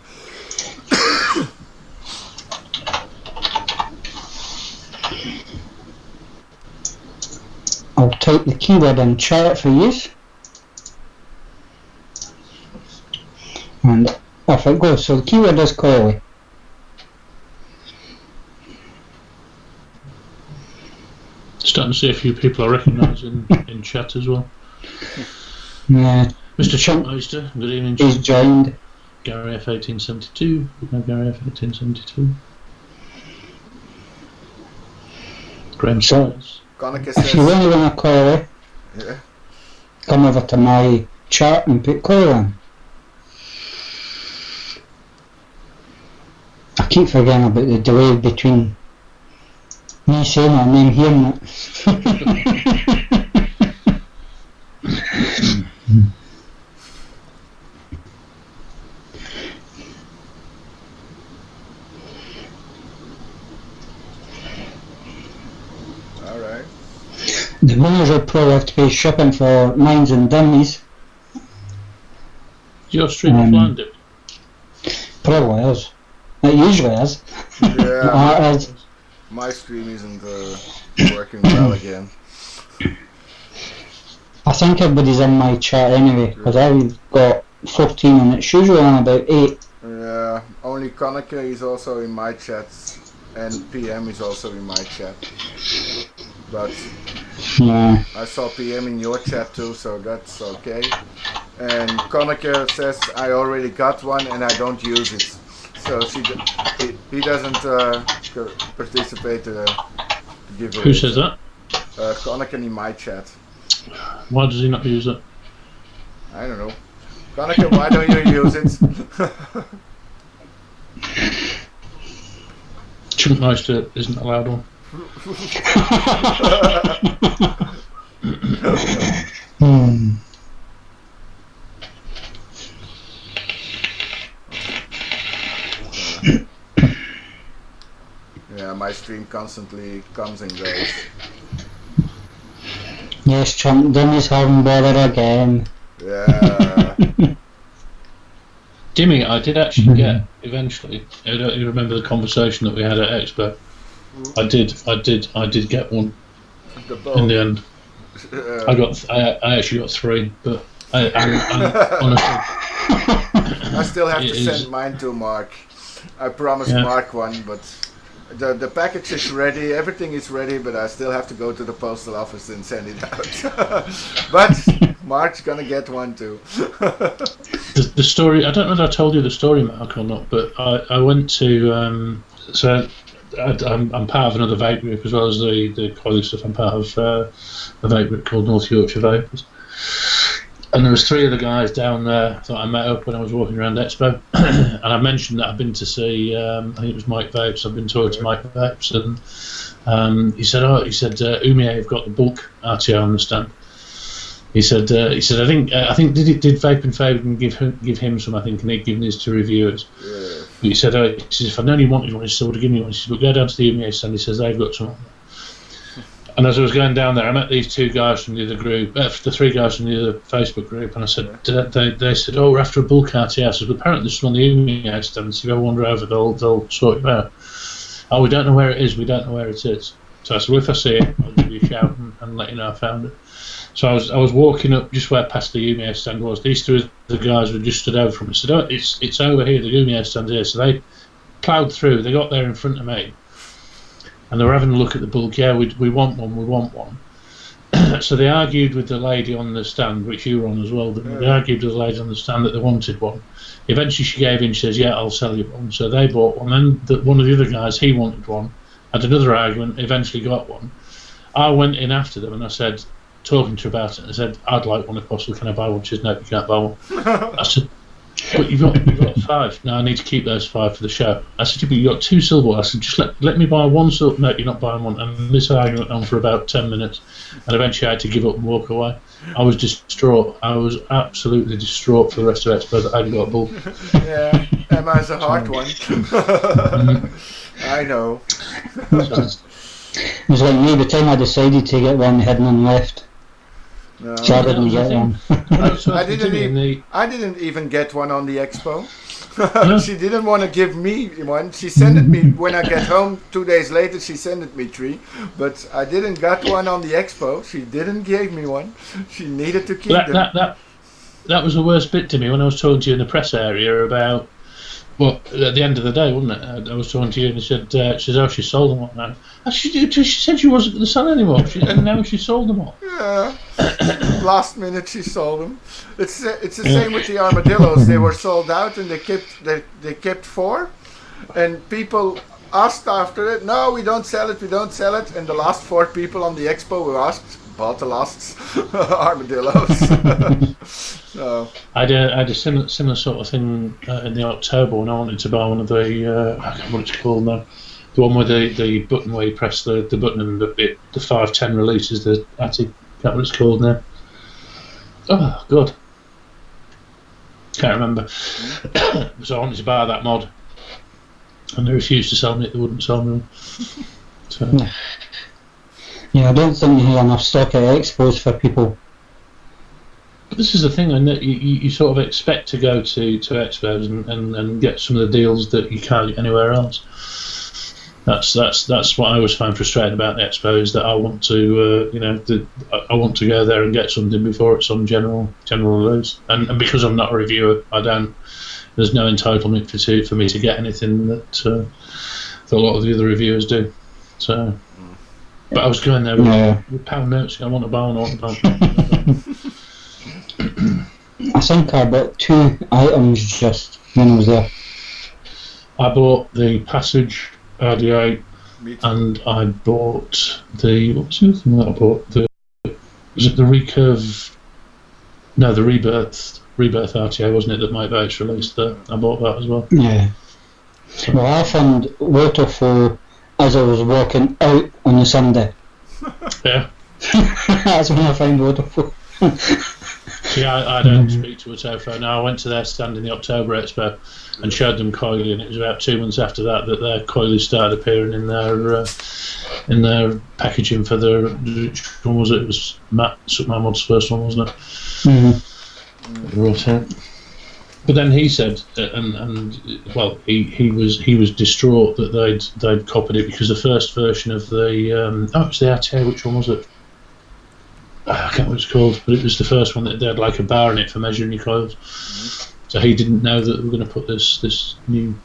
A: I'll type the keyword in chat for you, and off it goes. So the keyword is coily.
B: Starting to see a few people I recognise in chat as well.
A: Yeah.
B: Mr. Chunkmeister, good evening.
A: He's joined.
B: Gary F1872. Gary F1872. Graham Size.
C: Connor
A: If you
C: says,
A: really want a coily,
C: yeah.
A: come over to my chat and put coily in. I keep forgetting about the delay between me saying it and then hearing it.
C: Alright.
A: The winners will probably have to pay shipping for mines and dummies.
B: Your stream offline, Dick?
A: Probably is. It usually is.
C: Yeah,
A: It is.
C: my stream isn't working well again.
A: I think everybody's in my chat anyway, because I've got 14 and it's usually on about 8.
C: Yeah, only Connor is also in my chat, and PM is also in my chat. But
A: Yeah.
C: I saw PM in your chat too, so that's okay. And Connor says I already got one and I don't use it. So he doesn't participate in the giveaway.
B: Who says that?
C: Connor in my chat.
B: Why does he not use it?
C: I don't know. Connor, why don't you use it?
B: Chunkmeister isn't allowed on.
C: Yeah, my stream constantly comes and goes.
A: Yes, Trump, Dimmy's having bother again.
C: Yeah.
B: Dimi, I did actually get eventually. I don't you remember the conversation that we had at Expo. I did get one
C: The
B: in the end. I actually got 3, but I honestly,
C: I still have
B: It
C: to
B: is-
C: send mine to Mark. I promised
B: Yeah.
C: Mark one, but the package is ready, everything is ready, but I still have to go to the postal office and send it out. But Mark's gonna get one too.
B: the story. I don't know if I told you the story, Mark, or not, but I went to so. I'm part of another vape group as well as the colleague stuff. I'm part of a vape group called North Yorkshire Vapers, and there was 3 of the guys down there that I met up when I was walking around Expo, and I mentioned that I've been to see. I think it was Mike Vapes. I've been talking to Mike Vapes, and he said, Umie have got the bulk RTO on the stand. He said, I think did Vape and Fabian give him some? I think, and he'd given his to reviewers.
C: Yeah.
B: But he said, if I'd known he wanted one, he still would have given me one. He said, but go down to the UMA stand. He says, they've got some. And as I was going down there, I met these 2 guys from the other group, the 3 guys from the other Facebook group, and I said, they said, oh, we're after a bulk RTO. I said, but apparently there's one on the UMA stand, so if I wander over, they'll sort you out. Oh, we don't know where it is, we don't know where it is. So I said, well, if I see it, I'll give you a shout and let you know I found it. So I was walking up just where past the Lumiere stand was. These two of the guys were just stood over from me. Said, "Oh, it's over here. The Lumiere stand here." So they ploughed through. They got there in front of me, and they were having a look at the bulk. Yeah, we want one. We want one. So they argued with the lady on the stand, which you were on as well. They argued with the lady on the stand that they wanted one. Eventually she gave in. She says, "Yeah, I'll sell you one." So they bought one. Then one of the other guys, he wanted one. Had another argument. Eventually got one. I went in after them and I said, talking to her about it, I said, "I'd like one if possible. Can I buy one?" She said, "No, you can't buy one." I said, "But you've got 5. No, I need to keep those 5 for the show." I said, "Yeah, but you got 2 silver." I said, "Just let me buy 1 silver." "No, you're not buying one." And this argument went on for about 10 minutes, and eventually I had to give up and walk away. I was distraught. I was absolutely distraught for the rest of Expo that I hadn't got a bull.
C: Yeah, Emma's a hard one. I know.
A: It was like me, the time I decided to get one, they had none left.
C: No.
A: So I didn't get one.
C: I didn't even get one on the Expo. She didn't want to give me one. She sent it me when I get home 2 days later. She sent it me 3, but I didn't got one on the Expo. She didn't give me one. She needed to keep them.
B: That was the worst bit to me when I was talking to you in the press area about. Well, at the end of the day, wasn't it? I was talking to you and she said, "Oh, she sold them all now." She said she wasn't going to sell anymore, and now she sold them all.
C: Yeah. Last minute she sold them. It's the same with the armadillos. They were sold out and they kept 4, and people asked after it. "No, we don't sell it. We don't sell it." And the last 4 people on the Expo who asked bought the last armadillos. So
B: I had a similar sort of thing in the October when I wanted to buy one of the I can't remember what it's called now. The one with the button where you press the button and the 510 releases the attic. I can't remember what it's called now. Oh God, can't remember. So I wanted to buy that mod, and they refused to sell me it. They wouldn't sell me one. So.
A: Yeah, I don't think you have enough stock at expos for people.
B: This is the thing, and you sort of expect to go to expos and get some of the deals that you can't get anywhere else. That's what I always find frustrating about the expos. That I want to I want to go there and get something before it's on general release, and because I'm not a reviewer, there's no entitlement for me to get anything that a lot of the other reviewers do. So. But I was going there with pound notes. I want to buy one.
A: I think I bought 2 items just when I was there.
B: I bought the Passage RDA, and I bought the. What was the other thing that I bought? Was it the Recurve? No, the Rebirth RTA, wasn't it? That Mike Bates released. I bought that as well.
A: Yeah. So. Well, I found Waterfall as I was walking out on the Sunday.
B: Yeah.
A: That's when I found Waterfall.
B: See, I don't speak to a Tofo now. I went to their stand in the October Expo and showed them coily, and it was about 2 months after that their coilies started appearing in their packaging for their. Which one was it? It was Matt Mod's first one, wasn't it? Mm-hmm. Right. But then he said, he was distraught that they'd copied it because the first version of the it was the RTA. Which one was it? I can't remember what it's called, but it was the first one that they had like a bar in it for measuring your coils. Mm-hmm. So he didn't know that we were going to put this new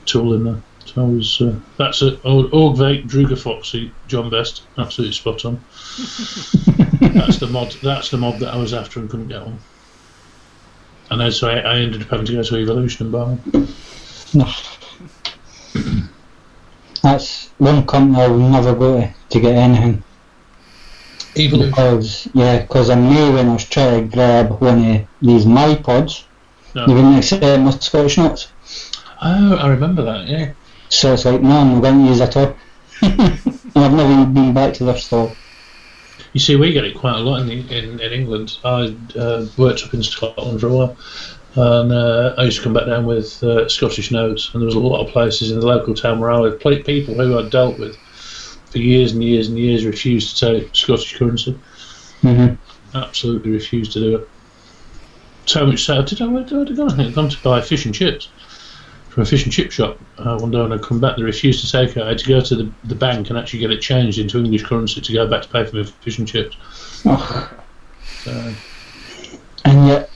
B: tool in there. So I was that's it. Org Vape Druga Foxy John Best, absolutely spot on. That's the mod. That's the mod that I was after and couldn't get on. And so I ended up having to go to Evolution and buy one.
A: No. That's one company I will never go to get anything.
B: Evolution?
A: Because I knew when I was trying to grab one of these MyPods, they wouldn't accept my Scottish nuts.
B: Oh, I remember that, yeah.
A: So it's like, no, I'm not going to use it at all. And I've never even been back to their store.
B: You see, we get it quite a lot in England. I worked up in Scotland for a while, and I used to come back down with Scottish notes, and there was a lot of places in the local town where I lived. People who I'd dealt with for years and years and years refused to take Scottish currency.
A: Mm-hmm.
B: Absolutely refused to do it. So much so, where did I go? I think I'd gone to buy fish and chips from a fish and chip shop one day when I come back. They refused to take it. I had to go to the bank and actually get it changed into English currency to go back to pay for my fish and chips.
A: Oh.
B: So.
A: And yet,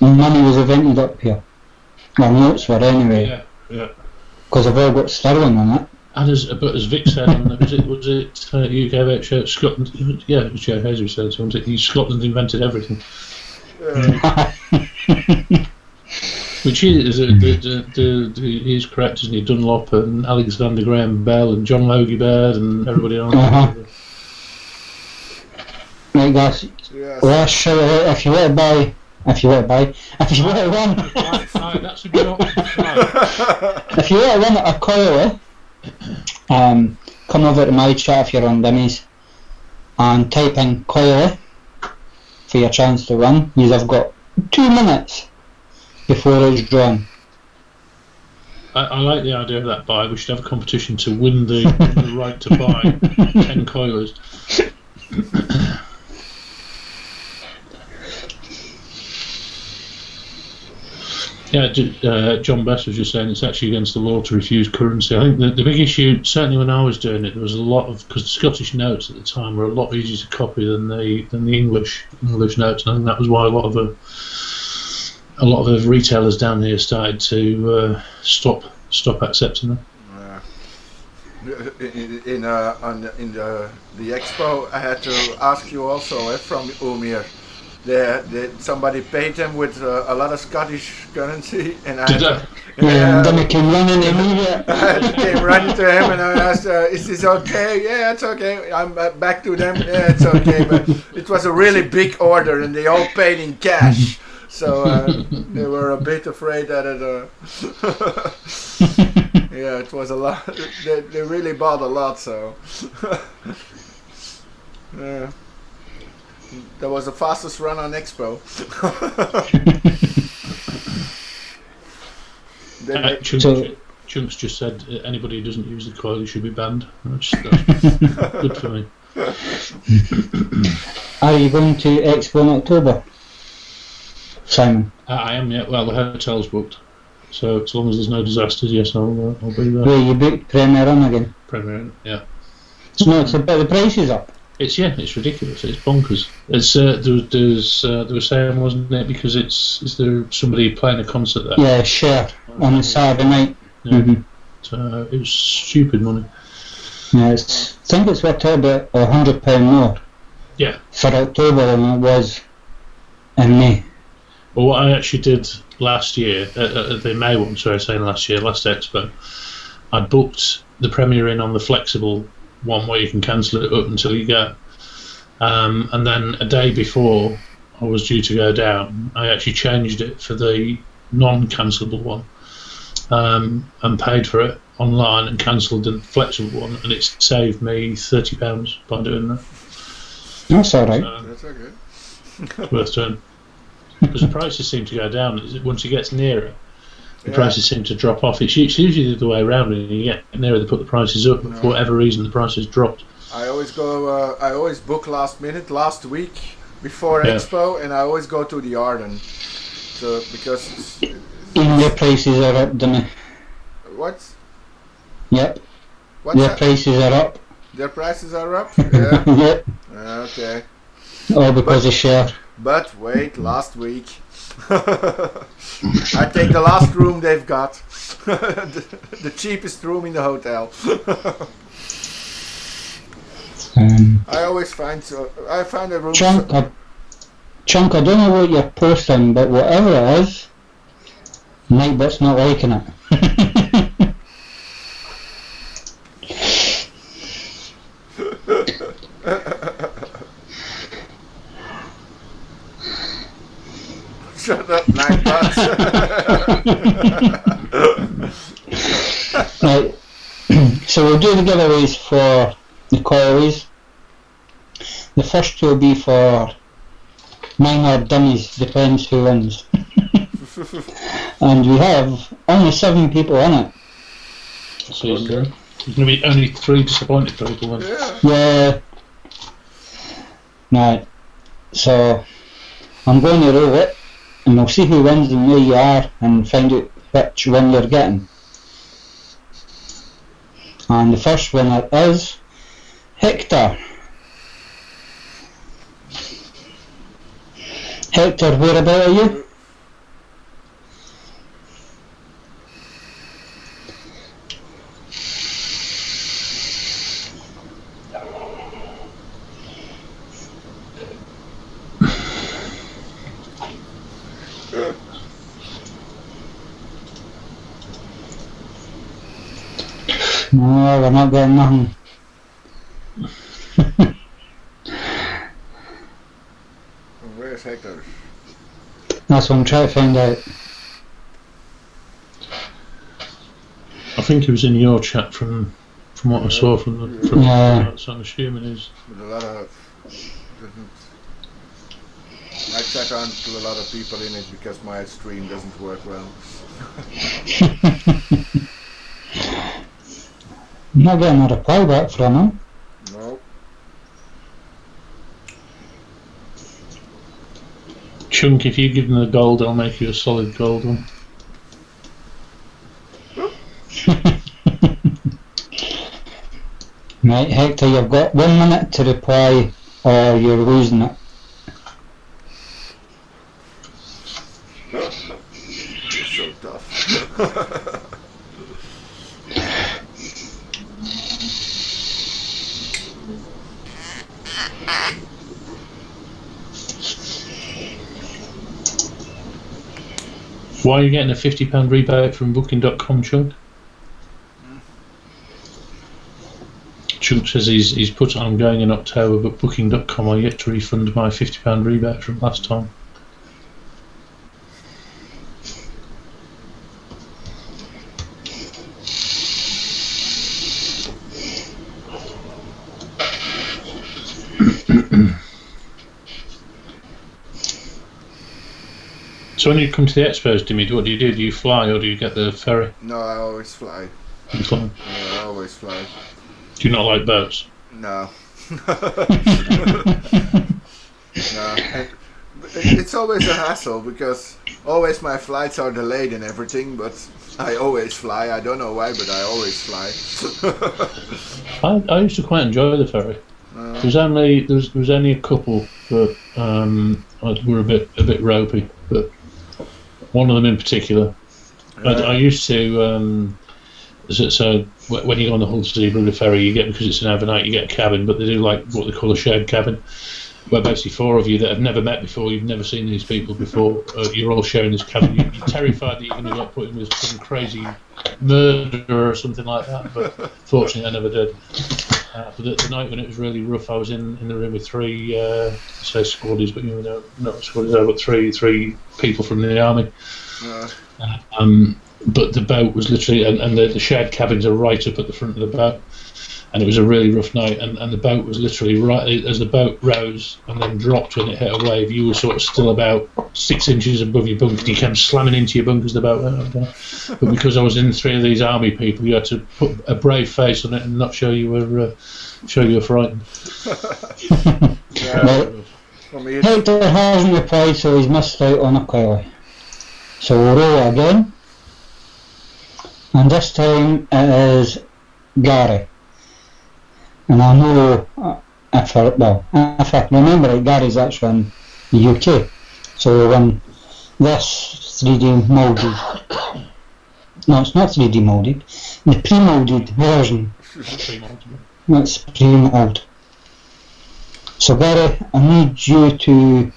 A: money was invented up here. Well, notes were anyway.
B: Yeah.
A: Because I've all got sterling on it.
B: And as Vic said, was it UK Vape Show Scotland? Yeah, it was Joe Hayes who said it. Scotland invented everything. Which is he's correct, isn't he? Dunlop and Alexander Graham Bell and John Logie Baird and everybody else.
A: Right, guys.
C: Yes.
A: Last shout out, if you want to run.
B: Right, that's a good option. Right.
A: If you want to run a coil, come over to my chat if you're on Dimmies and type in coil for your chance to run. You've got 2 minutes before it's drawn.
B: I like the idea of that buy. We should have a competition to win the right to buy 10 coilers. Yeah, John Best was just saying it's actually against the law to refuse currency. I think the big issue, certainly when I was doing it, there was a lot of, because the Scottish notes at the time were a lot easier to copy than the English notes, and I think that was why a lot of the retailers down here started to stop accepting them.
C: In the expo, I had to ask you also from Umir. Somebody paid them with a lot of Scottish currency, and
A: then it came running immediately.
C: I came running to him and I asked, "Is this okay?" "Yeah, it's okay." I'm back to them. "Yeah, it's okay." But it was a really big order, and they all paid in cash, so they were a bit afraid that it. Yeah, it was a lot. They really bought a lot, so. Yeah. That was the fastest run on Expo.
B: Chunks just said anybody who doesn't use the coil should be banned. That's good for me.
A: Are you going to Expo in October, Simon?
B: I am, yeah. Well, the hotel's booked. So as long as there's no disasters, yes, I'll be there.
A: Where you booked Premier Inn again?
B: Premier Inn, yeah.
A: It's a bit, the price is up.
B: It's ridiculous. It's bonkers. It's they were saying, wasn't it, because is there somebody playing a concert there?
A: Yeah, Cher on the Saturday night.
B: Yeah. Mm-hmm. So it was stupid money.
A: Yeah, I think it's worth about £100 more.
B: Yeah.
A: For October than it was in May.
B: Well, what I actually did last year, the May one, last Expo, I booked the Premier Inn on the flexible one where you can cancel it up until you go. And then a day before I was due to go down, I actually changed it for the non-cancelable one and paid for it online and cancelled the flexible one, and it's saved me £30 by doing that.
A: That's alright.
C: That's okay.
B: It's worth doing. Because the prices seem to go down once it gets nearer. The prices seem to drop off. It's usually the other way around. When you get nearer, they put the prices up. But for whatever reason, the prices dropped.
C: I always go. I always book last week before Expo, and I always go to the Arden. So because
A: even their prices are up, don't they?
C: What?
A: Yep.
C: What's
A: their
C: that?
A: Prices are up.
C: Their prices are up. Yeah.
A: Yep.
C: Okay.
A: All because of Cher.
C: But wait, last week. I take the last room they've got. the cheapest room in the hotel. I always find I find a room.
A: Chunk, I don't know what you're posting, but whatever it is, Nightbot's not liking it.
C: Shut up, Nightbot.
A: Right, so we'll do the giveaways for the coilies. The first two will be for minor dummies, depends who wins. And we have only 7 people in it.
B: So there's going to be only 3 disappointed people then.
A: Yeah. Right, so I'm going to roll it, and we'll see who wins and where you are, and find out which one you're getting. And the first winner is Hector. Hector, whereabout are you? No, we're not getting nothing.
C: Where's Hector?
A: That's what I'm trying to find out.
B: I think he was in your chat from what I saw from the
A: Yeah.
B: so I'm assuming he's.
C: With a lot of I chat on to a lot of people in it because my stream doesn't work well.
A: I'm not getting a reply back from him.
C: No.
B: Chunk, if you give him the gold, I'll make you a solid gold one.
A: Right, Hector, you've got 1 minute to reply or you're losing it.
C: You're so tough.
B: Why are you getting a £50 rebate from Booking.com, Chunk? Chunk says he's put I'm going in October, but Booking.com are yet to refund my £50 rebate from last time. So when you come to the expos, Dimi, what do you do? Do you fly or do you get the ferry?
C: No, I always fly.
B: You fly.
C: Yeah, I always fly.
B: Do you not like boats?
C: No. No. It's always a hassle because always my flights are delayed and everything, but I always fly. I don't know why, but I always fly.
B: I used to quite enjoy the ferry. There was only a couple that were a bit ropey, but one of them in particular. I used to. So when you go on the Hull to Zeebrugge ferry, you get, because it's an overnight, you get a cabin, but they do like what they call a shared cabin, where basically 4 of you that have never met before, you've never seen these people before, you're all sharing this cabin. You're terrified that you're going to get put in with some crazy murderer or something like that, but fortunately I never did. But the night when it was really rough, I was in the room with 3, say squaddies, but you know, not squaddies, but three people from the army. But the boat was literally, and the shared cabins are right up at the front of the boat, and it was a really rough night, and the boat was literally right, as the boat rose and then dropped when it hit a wave, you were sort of still about 6 inches above your bunk, and you came slamming into your bunk as the boat went up there. But because I was in 3 of these army people, you had to put a brave face on it and not show you were frightened.
A: Hector hasn't replied, so he's missed out on a query. So we'll roll again. And this time it is Gary. And I know, if I remember it, Gary's actually in the UK. So we won this 3D moulded. No, it's not 3D moulded. The pre-moulded version. It's pre-mould. So Gary, I need you to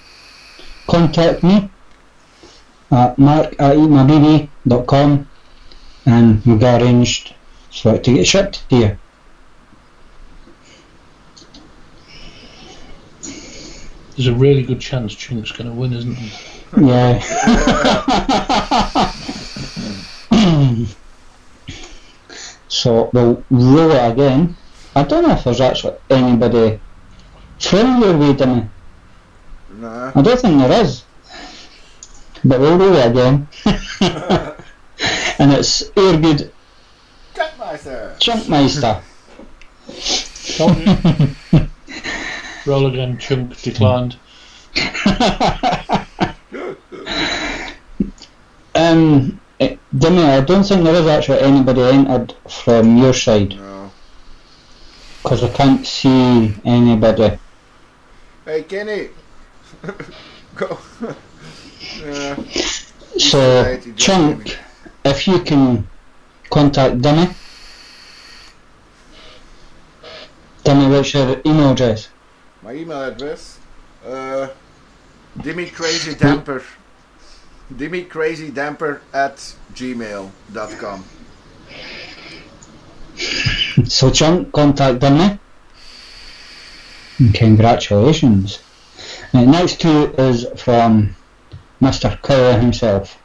A: contact me at mark@eatmabb.com, and we'll get arranged for it to get shipped to you.
B: There's a really good chance Chunk's going to win, isn't there?
A: Yeah. So we'll roll it again. I don't know if there's actually anybody from your way, Dimi.
C: Nah.
A: I don't think there is. But we'll roll it again. And it's Airgood Chunkmeister.
B: Roll again, Chunk declined.
A: Dimi, I don't think there is actually anybody entered from your side.
C: No.
A: Because I can't see anybody.
C: Hey Kenny, Go.
A: So, Chunk, if you can contact Dimi. Dimi, what's your email address?
C: My email address? Dimi Crazy Damper. Dimi Crazy Damper at gmail.com.
A: So, Chunk, contact Dimi. Congratulations. Now, next two is from Mr. Kyle himself.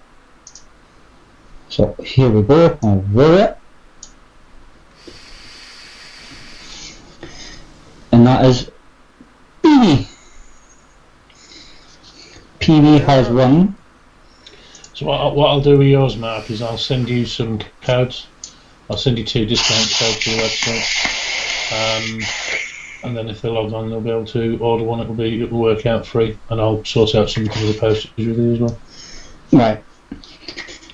A: So, here we go. I'll roll it. And that is PV. PV has won.
B: So what I'll do with yours, Mark, is I'll send you some codes. I'll send you 2 discount codes to the website. And then if they log on, they'll be able to order one. It will work out free, and I'll sort out something for the postage with you as well.
A: Right.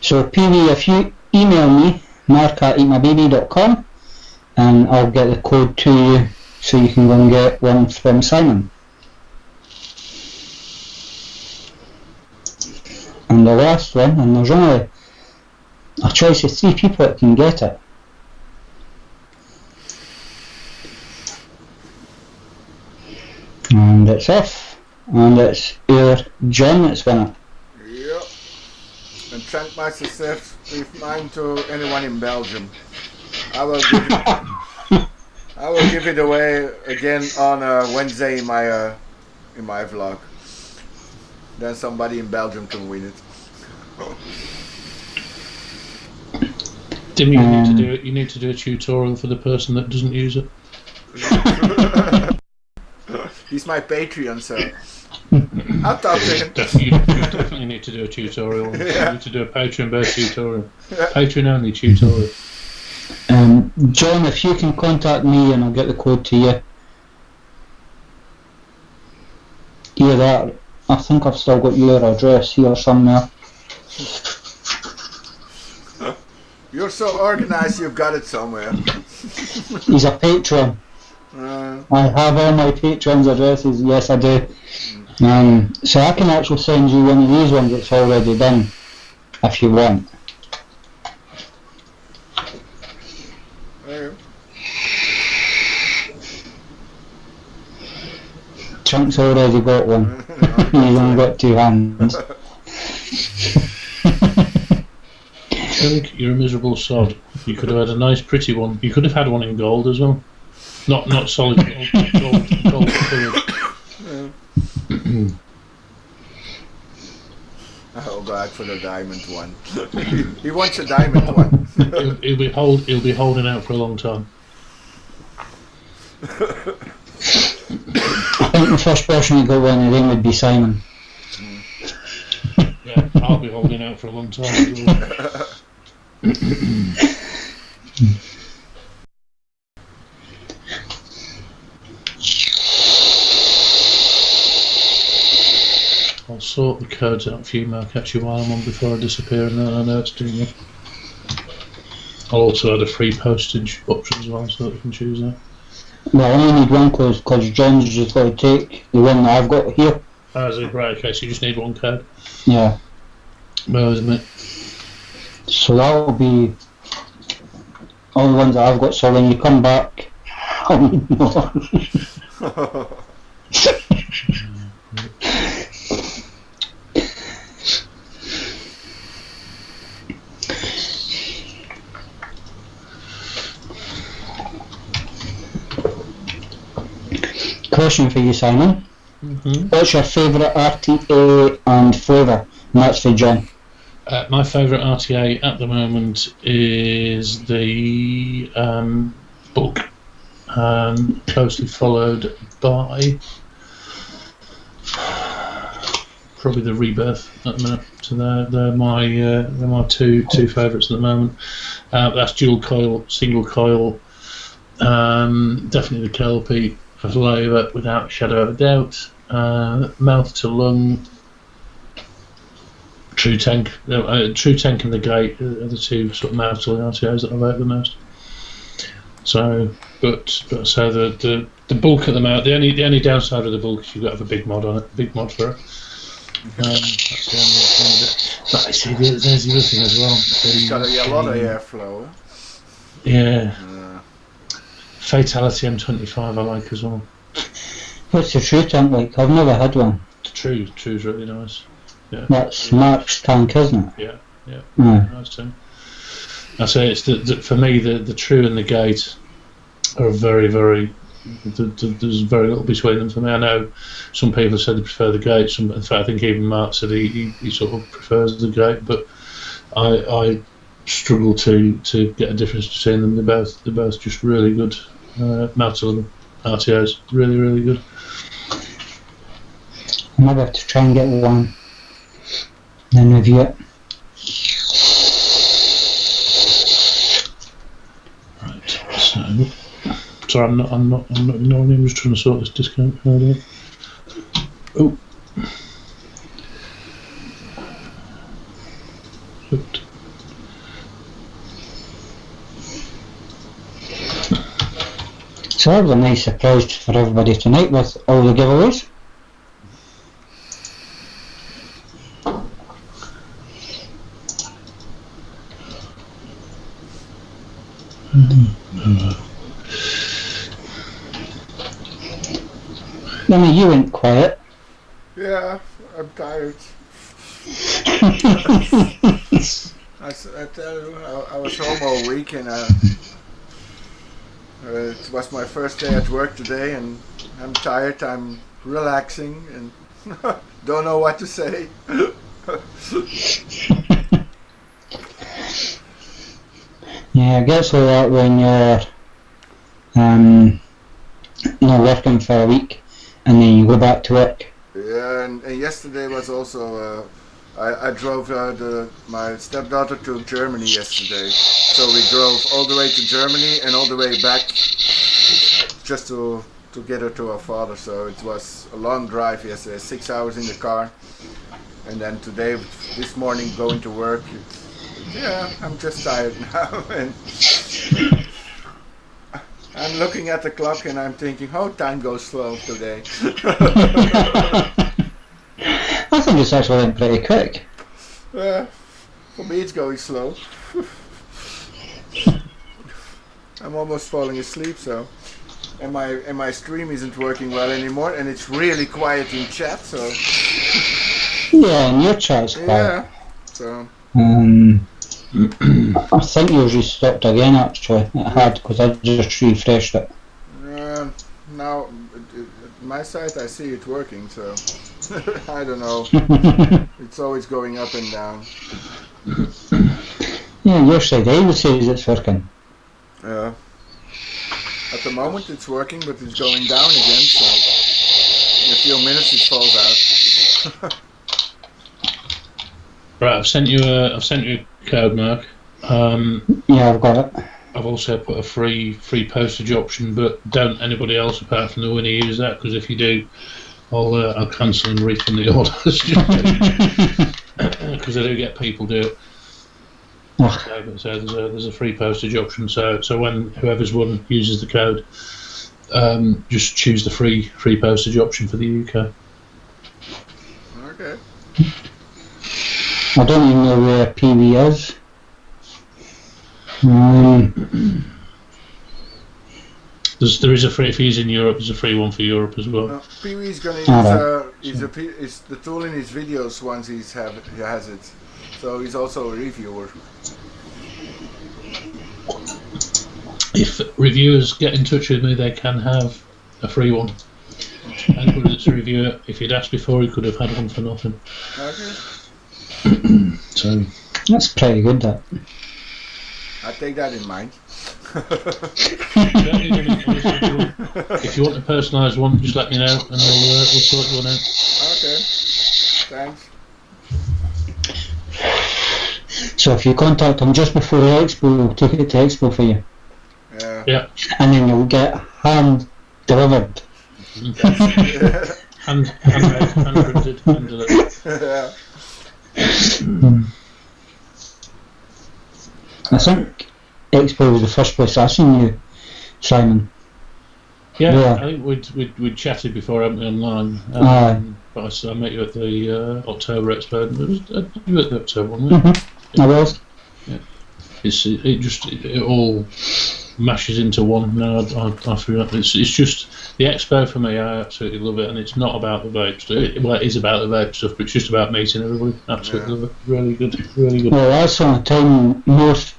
A: So PV, if you email me, mark@eatmabb.com, and I'll get the code to you so you can go and get one from Simon. And the last one, and there's only a choice of 3 people that can get it. And it's off, and it's your John that's won it.
C: Yep. And Trankmeister says, leave mine to anyone in Belgium. I will give it away again on Wednesday in my vlog. Then somebody in Belgium can win it.
B: Dim, you need to do a tutorial for the person that doesn't use it.
C: He's my Patreon, so I'll talk to him.
B: You definitely need to do a tutorial.
C: Yeah.
B: You need to do a Patreon-based tutorial. Patreon-only tutorial.
A: John, if you can contact me and I'll get the code to you. Either that, I think I've still got your address here somewhere.
C: You're so organized, you've got it somewhere.
A: He's a patron. I have all my patrons' addresses, yes I do. So I can actually send you one of these ones that's already done, if you want. Chunk's already got one. He's only got 2 hands.
B: Chunk, you're a miserable sod. You could have had a nice pretty one. You could have had one in gold as well. Not solid gold coloured.
C: I'll go out for the diamond one. He wants a diamond one.
B: He'll be holding out for a long time.
A: I think the first person to go in the ring would be Simon.
B: Yeah, I'll be holding out for a long time as well. I'll sort the codes out for you, Mark, actually, while I'm on before I disappear, and then I know it's doing it. I'll also add a free postage option as well, so that you can choose that.
A: Well, I only need one code because John's just got to take the one that I've got here.
B: Oh, is it? Right, okay, so you just need one code.
A: Yeah.
B: Well, isn't it?
A: So that will be all the ones that I've got, so when you come back, I'll need more. Question for you, Simon. What's your favourite RTA and flavour? And that's for John.
B: My favourite RTA at the moment is the book, closely followed by probably the Rebirth at the minute. So they're my two favourites at the moment. That's dual coil, single coil. Definitely the Kelpie flavour without a shadow of a doubt. Mouth to lung. True Tank and the Gate are the 2 sort of mouth to lung RTOs that I like the most. So, but the bulk of them out. The only downside of the bulk is you've got to have a big mod on it, big mod for it. That's the only bit. But I see, there's the other thing as well.
C: It's got a lot of airflow.
B: Yeah. Fatality M25 I like as well.
A: What's the true tank like? I've never had one.
B: The True's really nice. Yeah.
A: That's Mark's tank, isn't it?
B: Yeah.
A: Mm.
B: Nice too. I say it's for me the True and the Gate are very, very. There's very little between them for me. I know some people said they prefer the Gate. In fact, I think even Mark said he sort of prefers the Gate, but I struggle to get a difference between them. They're both just really good metal RTOs. Really, really good.
A: I might have to try and get one and then review it.
B: Right. So, sorry, I'm not ignoring him. I'm just trying to sort this discount card out. Oh. Oops.
A: So that was a nice surprise for everybody tonight with all the giveaways. I mean, you went quiet.
C: Yeah, I'm tired. I tell you, I was home all week and it was my first day at work today and I'm tired, I'm relaxing and don't know what to say.
A: Yeah, it gets like that when you're not working for a week and then you go back to work.
C: Yeah, and yesterday was also, I drove my stepdaughter to Germany yesterday. So we drove all the way to Germany and all the way back just to get her to her father. So it was a long drive yesterday, 6 hours in the car. And then today, this morning, going to work. Yeah, I'm just tired now. And I'm looking at the clock and I'm thinking, oh, time goes slow today.
A: I think it's actually went pretty quick.
C: For me it's going slow. I'm almost falling asleep, so and my stream isn't working well anymore, and it's really quiet in chat, so
A: yeah, and your chat's quiet.
C: Yeah, so
A: I think yours just stopped again actually. It had, because I just refreshed it.
C: Now my side I see it working, so I don't know. It's always going up and down.
A: Yeah, your side always says it's working.
C: Yeah. At the moment it's working, but it's going down again, so in a few minutes it falls out.
B: Right, I've sent you a code, Mark.
A: Yeah, I've got it.
B: I've also put a free postage option, but don't anybody else apart from the winner use that, because if you do, I'll cancel and refund the orders. Because I do get people do it. So there's a free postage option. So when whoever's won uses the code, just choose the free postage option for the UK.
C: Okay.
A: I don't even know where PV is.
B: There is a free, if he's in Europe, there's a free one for Europe as well.
C: No, Pee-wee's gonna use the tool in his videos once he has it. So he's also a reviewer.
B: If reviewers get in touch with me, they can have a free one. Anybody that's a reviewer, if he'd asked before, he could have had one for nothing.
C: Okay.
B: So
A: that's pretty good, that.
C: I take that in mind.
B: If you want a personalised one, just let me know and we'll sort you one out.
C: Okay, thanks.
A: So if you contact them just before the expo, we'll take it to expo for you.
B: Yeah.
A: And then you'll get hand delivered.
B: Hand printed, hand delivered.
C: Yeah.
A: I think expo was the first place I seen you, Simon.
B: Yeah, I think we'd chatted before, haven't we, online? But I met you at the October Expo. You were at the October one, weren't you?
A: I was.
B: Yeah. It all mashes into one. No, I forgot. It's just the expo for me. I absolutely love it, and it's not about the vape stuff. Well, it is about the vape stuff, but it's just about meeting everybody. Absolutely love it. Really good, really good.
A: Well, that's the only time most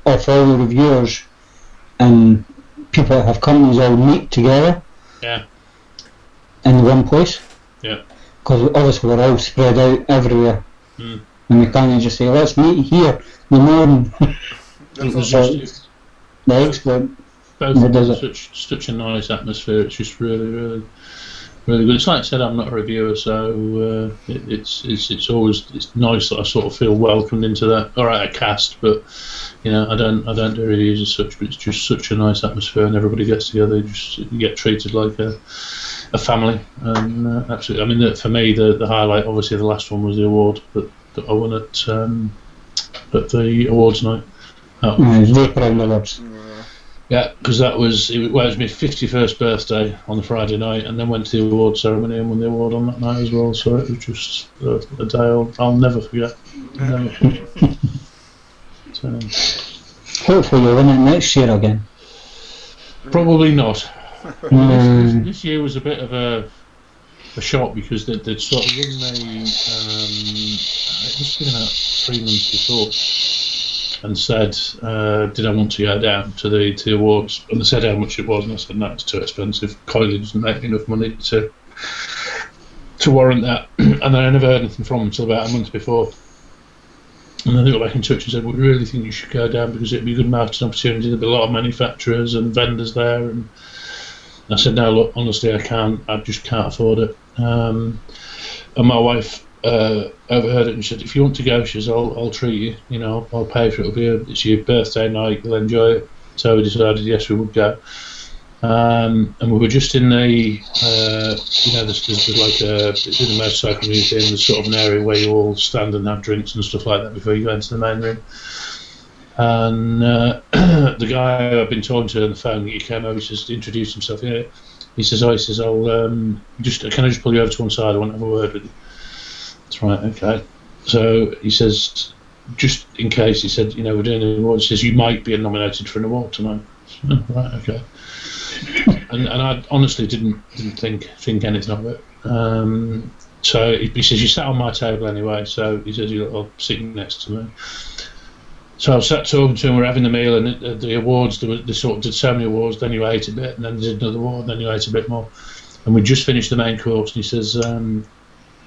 A: of all the reviewers and people that have companies all meet together.
B: Yeah.
A: In one place.
B: Yeah.
A: Because obviously we're all spread out everywhere.
B: Mm.
A: And we can't just say, let's meet here. The morning.
B: It was just
A: the expo.
B: Such a nice atmosphere. It's just really, really, really good. It's like I said, I'm not a reviewer, so it's always nice that I sort of feel welcomed into that. All right, a cast, but you know, I don't do reviews as such. But it's just such a nice atmosphere, and everybody gets together. You get treated like a family, and absolutely. I mean, for me, the highlight, obviously, the last one was the award that I won at the awards night.
A: Vape around the lips.
B: Yeah, because it was my 51st birthday on the Friday night, and then went to the award ceremony and won the award on that night as well. So it was just a day I'll never forget. So,
A: hopefully you'll win it next year again.
B: Probably not. This year was a bit of a shock because they'd sort of run it must have been about 3 months before, and said, did I want to go down to the awards? And they said how much it was, and I said, no, it's too expensive. Coily doesn't make enough money to warrant that. And then I never heard anything from them until about a month before. And then they got back in touch and said, we really think you should go down because it'd be a good marketing opportunity. There'd be a lot of manufacturers and vendors there. And I said, no, look, honestly, I just can't afford it. And my wife overheard it and said, if you want to go, she says, I'll treat you, you know, I'll pay for it. It's your birthday night, you'll enjoy it. So we decided, yes, we would go. And we were just in the, you know, there's like in the motorcycle museum, there's sort of an area where you all stand and have drinks and stuff like that before you go into the main room. And the guy I've been talking to on the phone, he came over, he says, introduced himself. Yeah, he says, can I just pull you over to one side? I want to have a word with you. That's right, okay. So he says, just in case, he said, you know, we're doing an award. He says, you might be nominated for an award tonight. Oh, right, okay. And I honestly didn't think anything of it. So he says, you sat on my table anyway. So he says, you're sitting next to me. So I sat talking to him, we're having the meal, and the awards, they sort of did so many awards, then you ate a bit, and then they did another award, and then you ate a bit more. And we just finished the main course, and he says,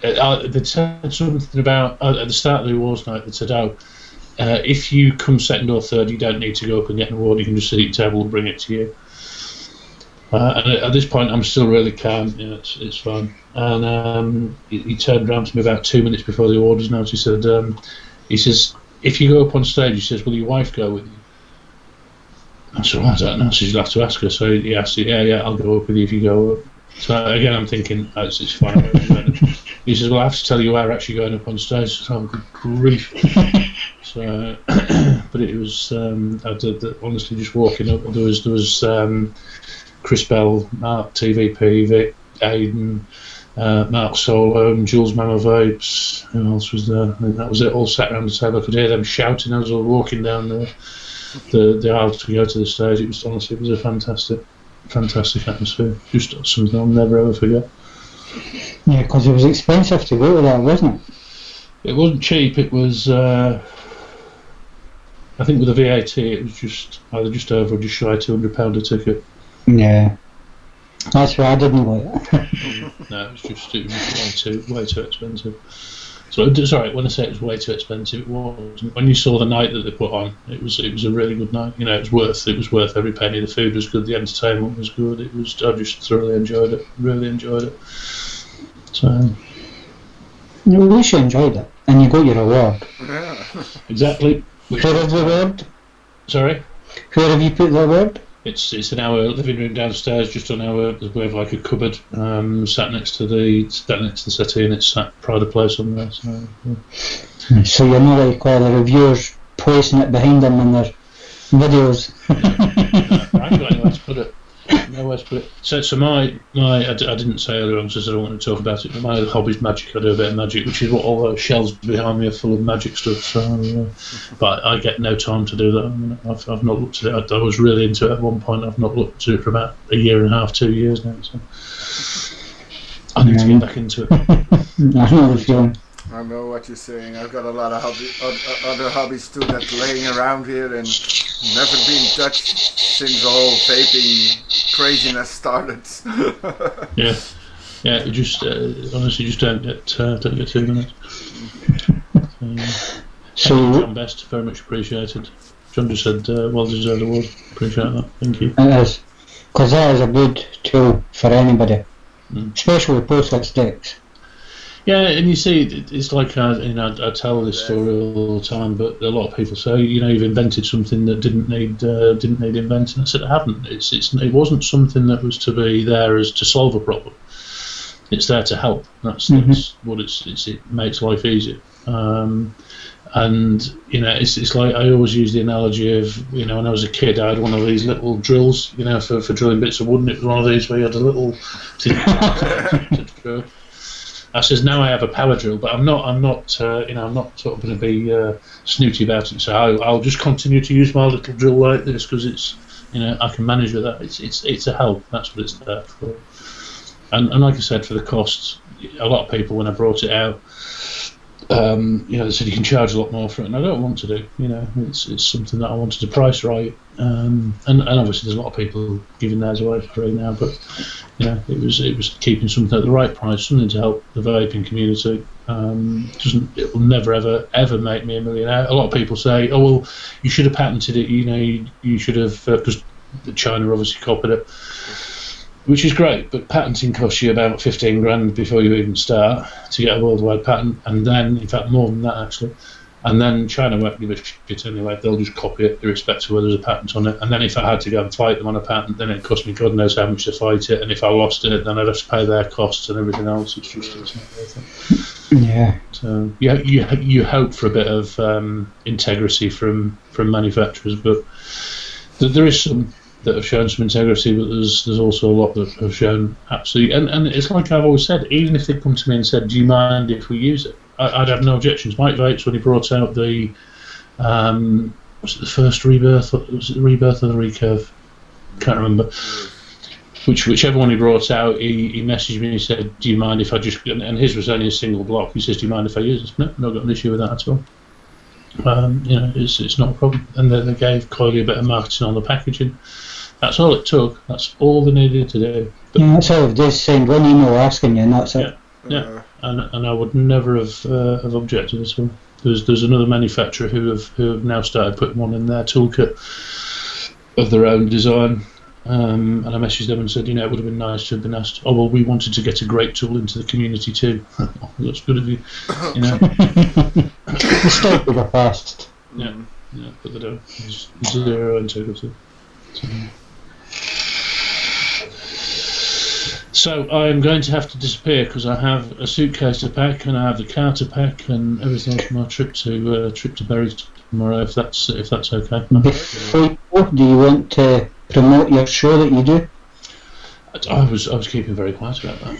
B: they'd said something about, at the start of the awards night, they said, if you come second or third, you don't need to go up and get an award, you can just sit at your table and bring it to you. And at this point, I'm still really calm, you know, it's fine. And he turned around to me about 2 minutes before the award was announced, he says, if you go up on stage, he says, will your wife go with you? I said, well, I don't know, so you'll have to ask her. So he asked, yeah, I'll go up with you if you go up. So again, I'm thinking, it's fine. He says, well, I have to tell you we're actually going up on stage. So I'm good grief. So, but it was, honestly, just walking up, there was Chris Bell, Mark TVP, Vic, Aiden, Mark Solo, and Jules Mama Vapes. Who else was there? I mean, that was it. All sat around the table. I could hear them shouting as I was walking down the aisle to go to the stage. It was a fantastic atmosphere. Just something I'll never ever forget.
A: Yeah, because it was expensive to go to that, wasn't it?
B: It wasn't cheap. It was. I think with the VAT, it was either just over or just shy of £200 a ticket.
A: Yeah. That's why I didn't like it.
B: No, it was way too expensive. So sorry, when I say it was way too expensive, it wasn't. When you saw the night that they put on, it was a really good night. You know, it was worth every penny. The food was good, the entertainment was good. I just thoroughly enjoyed it. Really enjoyed it. So.
A: At least you enjoyed it, and you got your award.
C: Yeah.
B: Exactly.
A: Where is the award?
B: Sorry.
A: Where have you put the award?
B: It's in our living room downstairs, just on we have like a cupboard, sat next to the settee, and it's sat pride of place on there. So, yeah.
A: So you're not like all the reviewers placing it behind them in their videos.
B: No, I ain't got anywhere to put it. No. no way to put it. So my I didn't say earlier on because I don't want to talk about it, but my hobby's magic. I do a bit of magic, which is what all those shelves behind me are full of magic stuff. So, but I get no time to do that. I mean, I've not looked at it. I was really into it at one point. I've not looked at it for about a year and a half, 2 years now. So I need to get back into it.
A: I know the feeling.
C: I know what you're saying. I've got a lot of other hobbies too that's laying around here and never been touched since the whole vaping craziness started.
B: yeah. You just honestly just don't get 2 minutes.
A: So
B: John Best, very much appreciated. John just said, well deserved award. Appreciate that. Thank you.
A: it is, because that is a good tool for anybody, especially post-it sticks.
B: Yeah, and you see, it's like I tell this story all the time, but a lot of people say, you've invented something that didn't need inventing. I said I haven't. It wasn't something that was to be there as to solve a problem. It's there to help. That's what it makes life easier. And it's like I always use the analogy of when I was a kid, I had one of these little drills, for drilling bits of wood, and it was one of these where you had a little to drill. I says now I have a power drill, but I'm not sort of going to be snooty about it. So I'll just continue to use my little drill like this because it's I can manage with that. It's a help. That's what it's there for. And like I said, for the costs, a lot of people when I brought it out, they said you can charge a lot more for it, and I don't want to do. It's something that I wanted to price right. And obviously there's a lot of people giving theirs away for free now, but it was keeping something at the right price, something to help the vaping community. It will never ever make me a millionaire. A lot of people say, oh well, you should have patented it. You should have, because China obviously copied it, which is great, but patenting costs you about 15 grand before you even start to get a worldwide patent, and then in fact more than that actually. And then China won't give a shit anyway. They'll just copy it, irrespective of whether there's a patent on it. And then if I had to go and fight them on a patent, then it cost me God knows how much to fight it. And if I lost it, then I'd have to pay their costs and everything else. It's not worth it.
A: Yeah.
B: So you hope for a bit of integrity from manufacturers, but there is some that have shown some integrity, but there's also a lot that have shown absolutely. And it's like I've always said, even if they come to me and said, "Do you mind if we use it?" I'd have no objections. Mike Vapes, when he brought out the was it the first rebirth? Was it the rebirth or the recurve? Can't remember. Whichever one he brought out, he messaged me and he said, "Do you mind if I just?" And his was only a single block. He says, "Do you mind if I use this?" No, not got an issue with that at all. It's not a problem. And then they gave Coily a bit of marketing on the packaging. That's all it took. That's all they needed to do. But
A: that's all. They send one email asking you, and that's it.
B: Yeah. And I would never have objected at all. There's another manufacturer who have now started putting one in their toolkit of their own design. And I messaged them and said, it would have been nice to have been asked. Oh well, we wanted to get a great tool into the community too. That's good of you.
A: The start with the past.
B: Yeah, but they don't. There's zero integrity. So I am going to have to disappear because I have a suitcase to pack and I have the car to pack and everything else for my trip to Bury tomorrow. If that's okay.
A: Before you go, do you want to promote your show that you do?
B: I was keeping very quiet about that.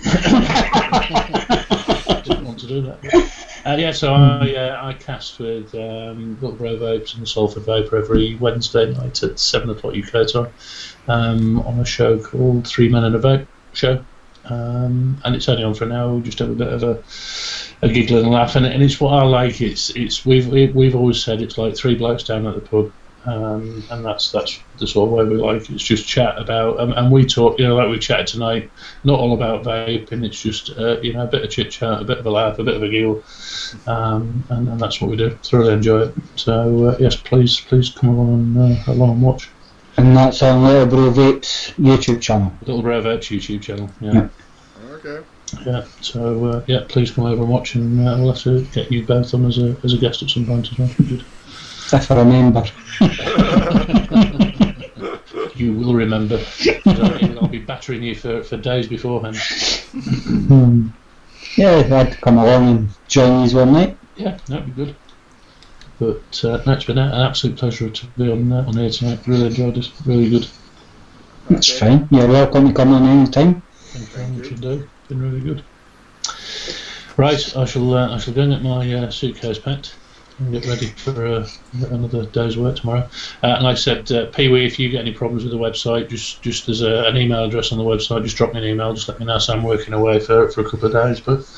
B: I didn't want to do that. So I cast with Little Bro Vapes and Salford Vapor every Wednesday night at 7 o'clock UK time on a show called 3 Men and a Vape Show, and it's only on for an hour. We'll just have a bit of a giggle and a laugh, and it's what I like. It's we've always said it's like three blokes down at the pub, and that's the sort of way we like it. It's just chat about, and we talk, like we chatted tonight, not all about vaping. It's just a bit of chit chat, a bit of a laugh, a bit of a giggle, and that's what we do. Thoroughly enjoy it. So yes, please come along and watch.
A: And that's on Little Bro Vape's YouTube channel.
B: Little Bro Vape's YouTube channel, yeah.
C: Okay.
B: Yeah, so please come over and watch, and we'll have to get you both on as a guest at some point as well. Good.
A: If I remember.
B: You will remember. I'll be battering you for days beforehand.
A: Yeah, I'd come along and join you one night.
B: Yeah, that'd be good. But it's been an absolute pleasure to be on here tonight. Really enjoyed it. Really good.
A: That's fine. You're welcome to come on any time.
B: Thank you very much indeed. Been really good. Right, I shall go and get my suitcase packed and get ready for another day's work tomorrow. And like I said, Pee-wee, if you get any problems with the website, just there's an email address on the website. Just drop me an email. Just let me know. So I'm working away for a couple of days, but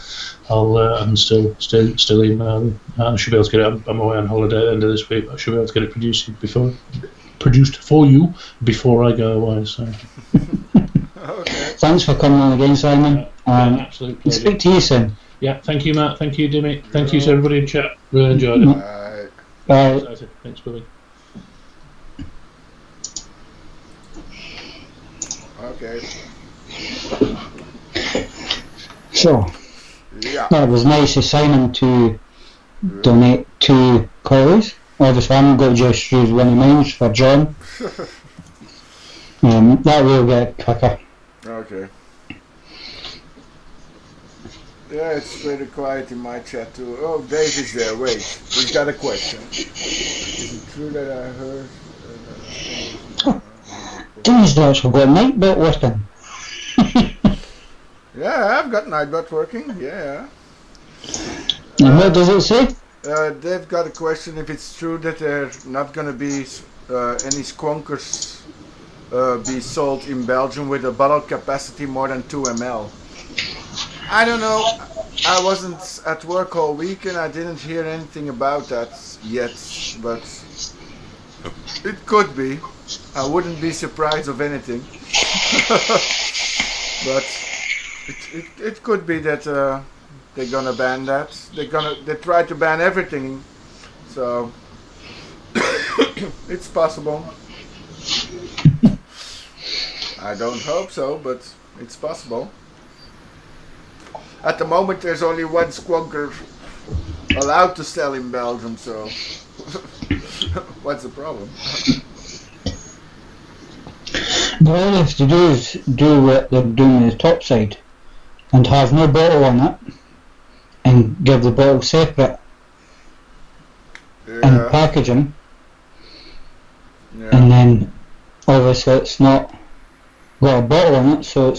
B: I'm still emailing. I should be able to get it. I'm away on holiday at the end of this week. I should be able to get it produced for you before I go away. So.
C: Okay.
A: Thanks for coming on again, Simon.
B: Absolute pleasure.
A: Speak to you soon.
B: Yeah, thank you, Matt. Thank you, Dimi. Thank you to everybody in chat. Really enjoyed it.
A: Bye.
B: Thanks, Billy.
C: Okay.
A: So,
C: Yeah.
A: that was nice of Simon to donate 2 coilies. Obviously, I'm going to just use one of mine for John. That will get quicker.
C: Okay. Yeah, it's very quiet in my chat too. Oh, Dave is there. Wait, he's got a question. Is it true that I heard?
A: Dimi's actually got a night bit working.
C: Yeah, I've got Nightbot working. Yeah.
A: And what does it say?
C: They've got a question if it's true that there not gonna be any squonkers be sold in Belgium with a bottle capacity more than 2 ml. I don't know. I wasn't at work all week and I didn't hear anything about that yet, but it could be. I wouldn't be surprised of anything. But it could be that they're gonna ban that. They try to ban everything, so it's possible. I don't hope so, but it's possible. At the moment, there's only one squonker allowed to sell in Belgium, so what's the problem?
A: But all they have to do is do what they're doing on the top side and have no bottle on it and give the bottle separate and package them, and then obviously it's not got a bottle on it, so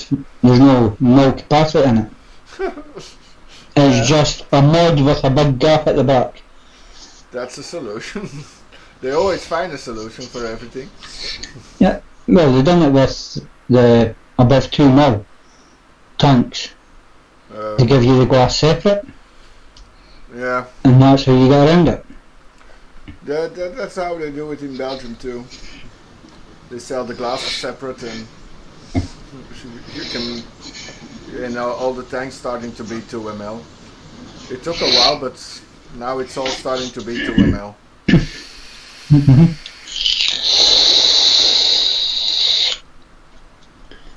A: there's no capacity in it. It's just a mud with a big gap at the back.
C: That's a solution. They always find a solution for everything.
A: Yeah, well, they've done it with the above 2 ml tanks to give you the glass separate.
C: Yeah.
A: And that's how you get around it.
C: That's how they do it in Belgium too. They sell the glasses separate, and you can, all the tanks starting to be 2 ml. It took a while, but now it's all starting to be 2 ml.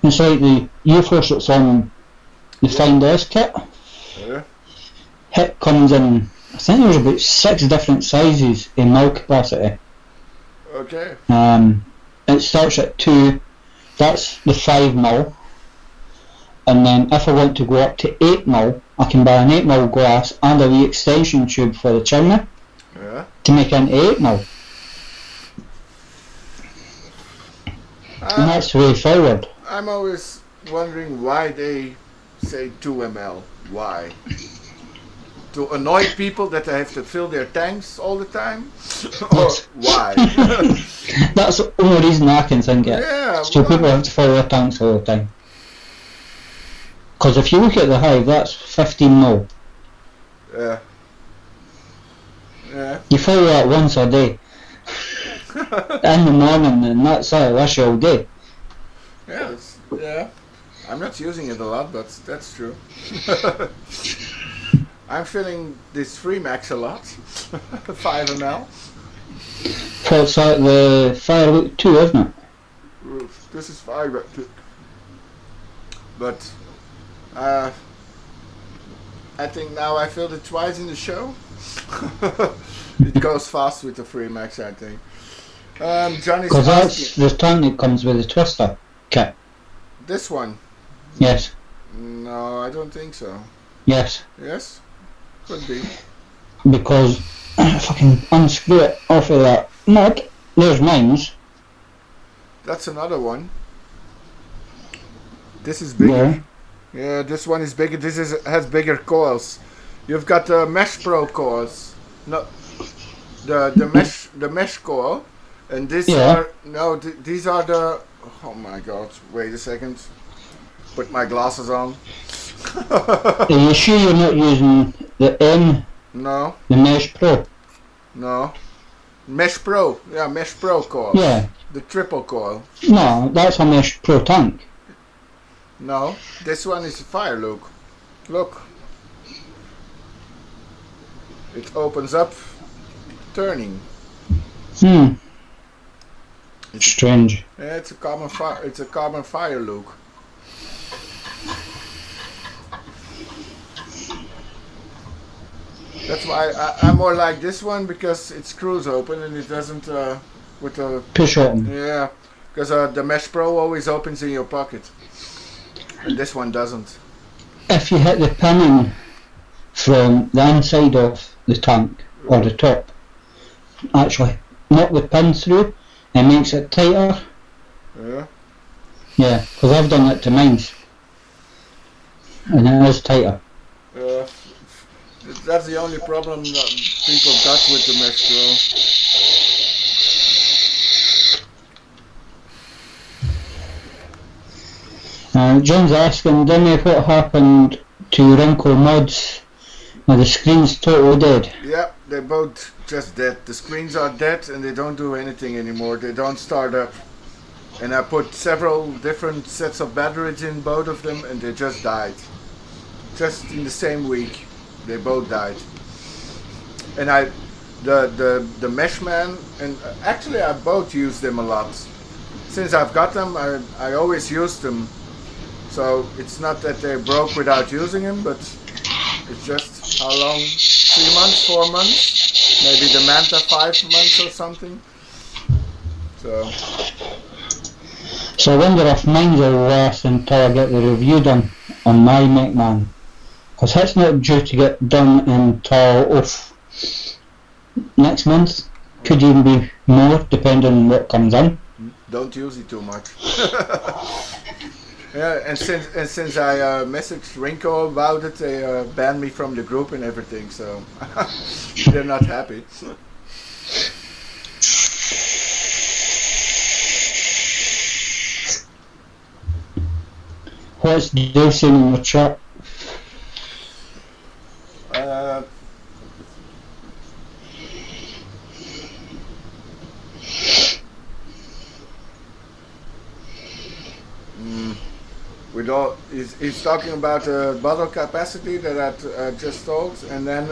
A: It's like the UFOs that's on the Find S kit. It comes in, I think there's about 6 different sizes in ml capacity.
C: Okay.
A: It starts at 2, that's the 5 ml. And then if I want to go up to 8 ml, I can buy an 8 ml glass and a wee extension tube for the chimney to make an 8 ml. And that's the way forward.
C: I'm always wondering why they say 2 ml. Why? To annoy people that they have to fill their tanks all the time? Or why?
A: That's the only reason I can think it.
C: Yeah,
A: So people have to fill their tanks all the time. Because if you look at the hive, that's 15 ml.
C: Yeah. Yeah.
A: You fill that once a day. In the morning, and that's it, that's all day.
C: Yeah. Yeah. I'm not using it a lot, but that's true. I'm filling this Free Max a lot. 5 ml.
A: So it's like the Firewood 2, isn't it?
C: This is 5. But I think now I filled it twice in the show. It goes fast with the Free Max, I think. Johnny's
A: Because that's
C: asking,
A: the tank that comes with the twister kit.
C: this one?
A: Yes.
C: No, I don't think so.
A: Yes.
C: Yes? Could be.
A: Because if I can unscrew it off of that mud, there's mine's.
C: That's another one. This is bigger.
A: Yeah.
C: Yeah, this one is bigger. This has bigger coils. You've got the Mesh Pro coils. No, the mesh coil, and these
A: Yeah.
C: are these are the. Oh my God! Wait a second. Put my glasses on.
A: Are you sure you're not using the M,
C: No,
A: the Mesh Pro?
C: no. Mesh Pro. Yeah, Mesh Pro coil.
A: Yeah.
C: The triple coil.
A: No, that's a Mesh Pro tank.
C: No, this one is a fire look. Look. It opens up, turning.
A: Strange.
C: Yeah, it's a carbon fire. It's a carbon fire look. That's why I'm more like this one, because it screws open and it doesn't with the
A: Push open.
C: yeah, because the Mesh Pro always opens in your pocket, and this one doesn't.
A: If you hit the pinning from the inside of the tank or the top, actually knock the pin through, it makes it tighter.
C: Yeah.
A: Yeah, because I've done that to mine, and it is tighter.
C: That's the only problem that people got with the Mesh Pro.
A: John's asking, Dimmy, what happened to Wrinkle Mods? Are the screen's totally dead?
C: Yeah, they're both just dead. The screens are dead and they don't do anything anymore. They don't start up. And I put several different sets of batteries in both of them and they just died. Just in the same week, they both died. And the Meshman, and actually I both use them a lot. Since I've got them, I always use them. So it's not that they broke without using them, but it's just how long? 3 months, 4 months? Maybe the Manta 5 months or something.
A: So I wonder if mine will last until I get the review done on my McMahon. Because that's not due to get done until next month. Could even be more, depending on what comes in.
C: Don't use it too much. Yeah, and since I messaged Rinko about it, they banned me from the group and everything, so they're not happy.
A: What's Dawson in the chat?
C: With all, he's talking about the bottle capacity that I just told, and then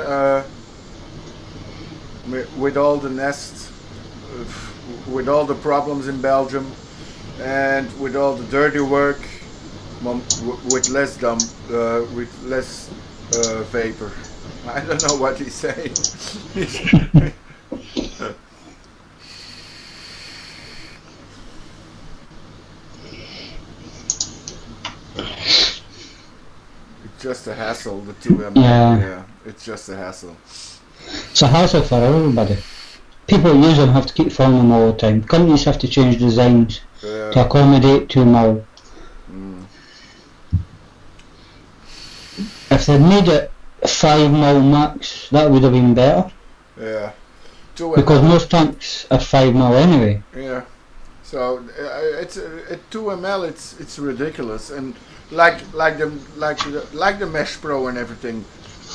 C: with all the nests, with all the problems in Belgium, and with all the dirty work, with less vapor. I don't know what he's saying. Just a hassle, the 2M. Yeah, it's just a hassle.
A: It's a hassle for everybody. People who use them have to keep filling them all the time. Companies have to change designs to accommodate 2mm. If they'd made it 5mm max, that would have been better.
C: Yeah. 2M.
A: Because most tanks are 5mm anyway.
C: Yeah. So it's at 2ml. It's ridiculous, and like the Mesh Pro and everything,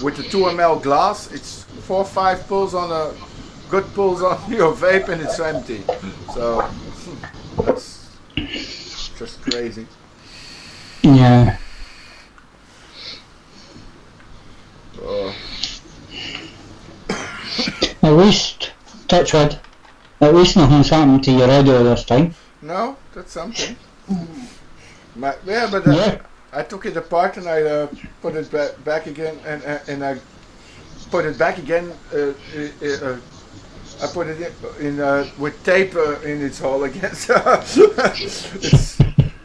C: with the 2ml glass, it's 4 or 5 pulls on a good pulls on your vape and it's empty. So that's just crazy.
A: Yeah. At least, touch wood, at least nothing's happened to your audio this time.
C: No, that's something. But
A: Yeah.
C: I took it apart and I put it back again, and I put it back again. I put it in with tape in its hole again. So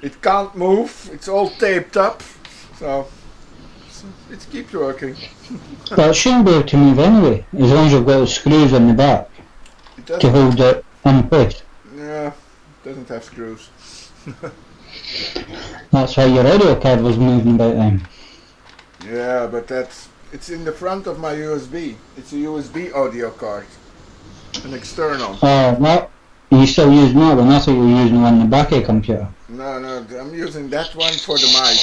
C: it can't move. It's all taped up. So it keeps working.
A: But it shouldn't be able to move anyway, as long as you've got the screws in the back to hold it in place.
C: Yeah, it doesn't have screws.
A: That's why your audio card was moving about then.
C: Yeah, but it's in the front of my USB. It's a USB audio card. An external.
A: Oh, well, you still using that one? I thought you were using one in the back of your computer.
C: No, I'm using that one for the mic.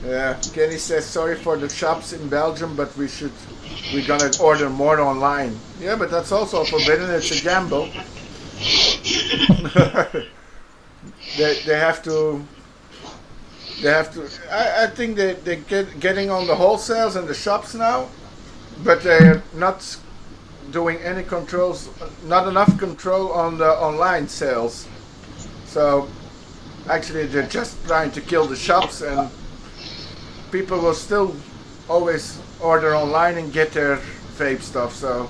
C: Yeah, Kenny says sorry for the shops in Belgium, but we're gonna order more online. Yeah, but that's also forbidden. It's a gamble. they have to. I think they're getting on the wholesales and the shops now, but they're not doing any controls. Not enough control on the online sales. So actually, they're just trying to kill the shops, and people will still always order online and get their vape stuff. So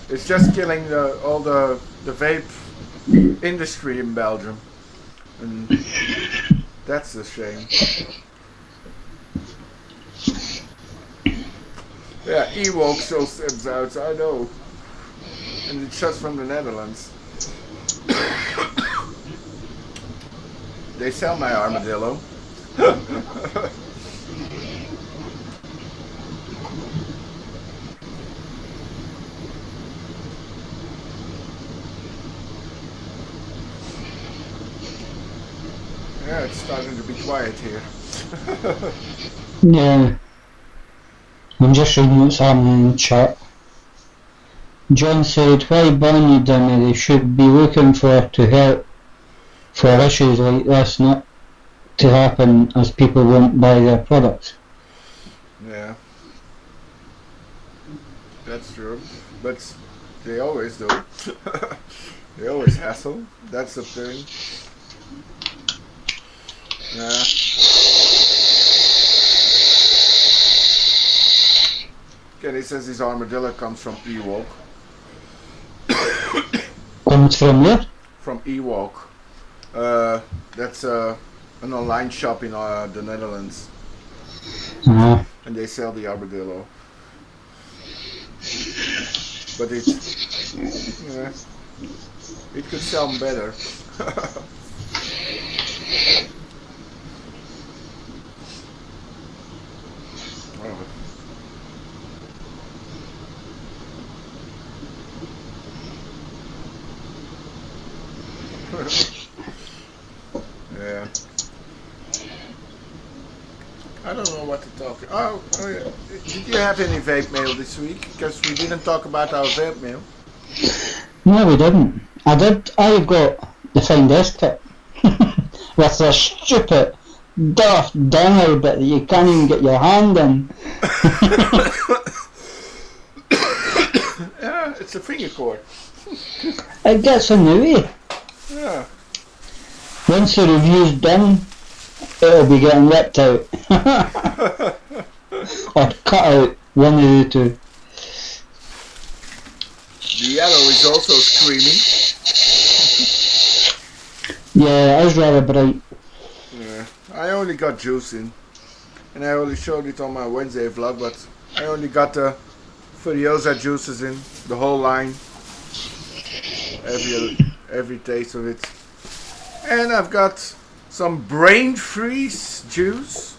C: it's just killing all the vape industry in Belgium, and that's a shame. Yeah, Ewok still sends out, I know, and it's just from the Netherlands. They sell my armadillo. Yeah, it's starting to be quiet here.
A: Yeah. I'm just reading what's happening in the chat. John said, why ban you, Dimi? They should be looking to help for issues like this not to happen, as people won't buy their products.
C: Yeah. That's true. But they always do. They always hassle. That's the thing. Yeah. Kenny says his armadillo comes from Ewok.
A: Comes from where?
C: From Ewok. That's an online shop in the Netherlands.
A: Uh-huh.
C: And they sell the armadillo. But it could sell better. Yeah. I don't know what to talk. Oh yeah. Did you have any vape mail this week? Because we didn't talk about our vape mail.
A: No, we didn't. I got the Fine Desk kit with the stupid daft demo bit that you can't even get your hand in.
C: Yeah, it's a finger cord.
A: It gets in the way.
C: Yeah.
A: Once the review's done, it'll be getting ripped out. Or cut out, one of the two.
C: The yellow is also screaming.
A: Yeah, it is rather bright.
C: Yeah. I only got juice in. And I only showed it on my Wednesday vlog, but I only got the Furiosa juices in, the whole line. Every taste of it. And I've got some brain freeze juice.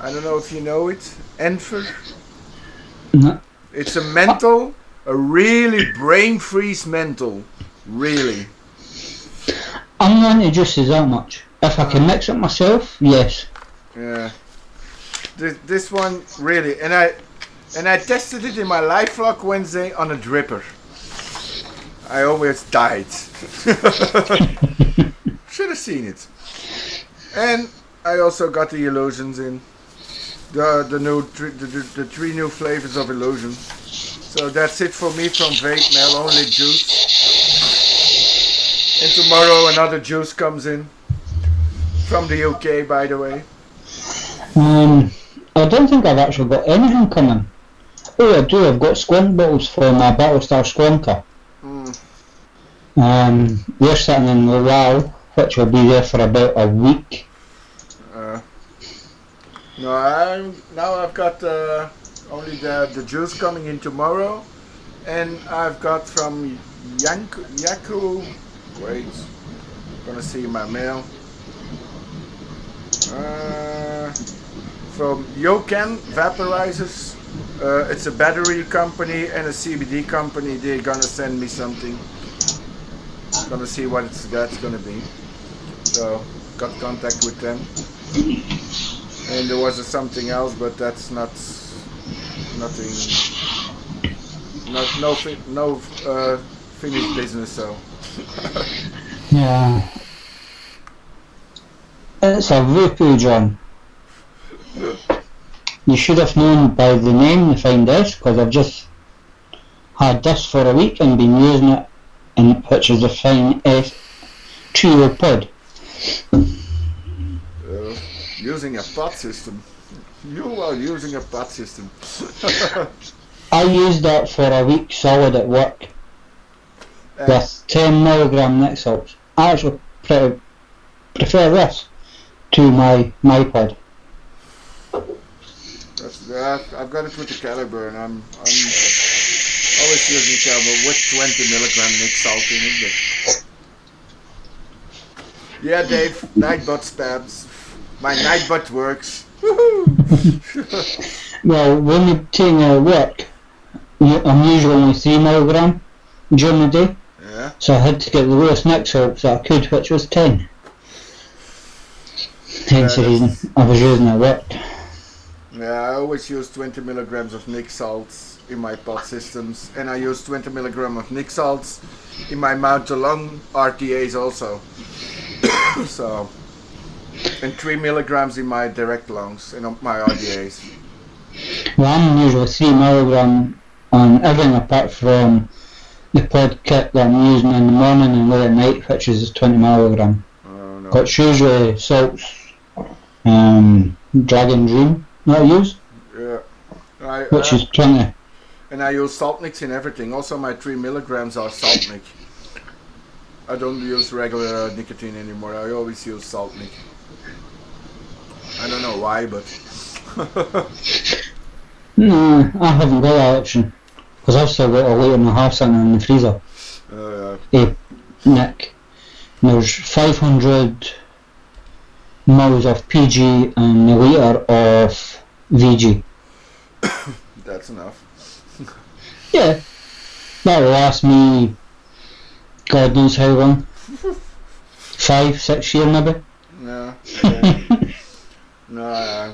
C: I don't know if you know it. Enfer.
A: No.
C: It's a menthol, a really brain freeze menthol. Really.
A: I'm not into juices that much. If I can mix it myself, yes.
C: Yeah. This one really, and I tested it in my live vlog Wednesday on a dripper. I almost died. Should have seen it. And I also got the illusions in. The three new flavors of illusion. So that's it for me from Vape Mail, only juice. And tomorrow another juice comes in. From the UK, by the way.
A: I don't think I've actually got anything coming. Oh, I do. I've got squint bottles for my Battlestar Squinker. They're sitting in the WoW, which will be there for about a week.
C: No, I've got only the juice coming in tomorrow. And I've got from Yaku. Wait, gonna see my mail. From Yokan Vaporizers. It's a battery company and a CBD company. They're gonna send me something. Gonna see what that's gonna be. So got contact with them. And there was something else, but that's nothing. No finished business. So.
A: Yeah. It's a Vupu, John. You should have known by the name the fine this, because I've just had this for a week and been using it, and which is a fine trio pod.
C: Using a pod system. You are using a pod system.
A: I used that for a week solid at work with 10mg Nick salts. I actually prefer this to my pod.
C: I've got it with the caliber, and I'm always using caliber with 20mg Nick salt in it. But yeah, Dave, Nightbot spams. My Nightbot works.
A: Well, when you're taking out work, I'm usually only 3mg during the day.
C: Yeah.
A: So I had to get the lowest Nick salts that I could, which was 10. Hence the reason I was using it at work.
C: Yeah, I always use 20mg of Nick salts in my pod systems, and I use 20mg of Nick salts in my mount-along RTAs also. So, and 3mg in my direct longs and on my RDAs.
A: Well, I'm usually 3mg on everything apart from the pod kit that I'm using in the morning and late at night, which is 20mg.
C: Oh, no.
A: But usually salts, Dragon Dream that I use, which is 20.
C: And I use Saltniks in everything. Also, my 3mg are Saltnik. I don't use regular nicotine anymore. I always use Saltnik. I don't know why, but
A: No, I haven't got that option because I've still got a litre and a half sitting in the freezer. Nick, there's 500 mils of PG and a litre of VG.
C: That's enough.
A: Yeah, that'll last me God knows how long. 5-6 years maybe.
C: No. No,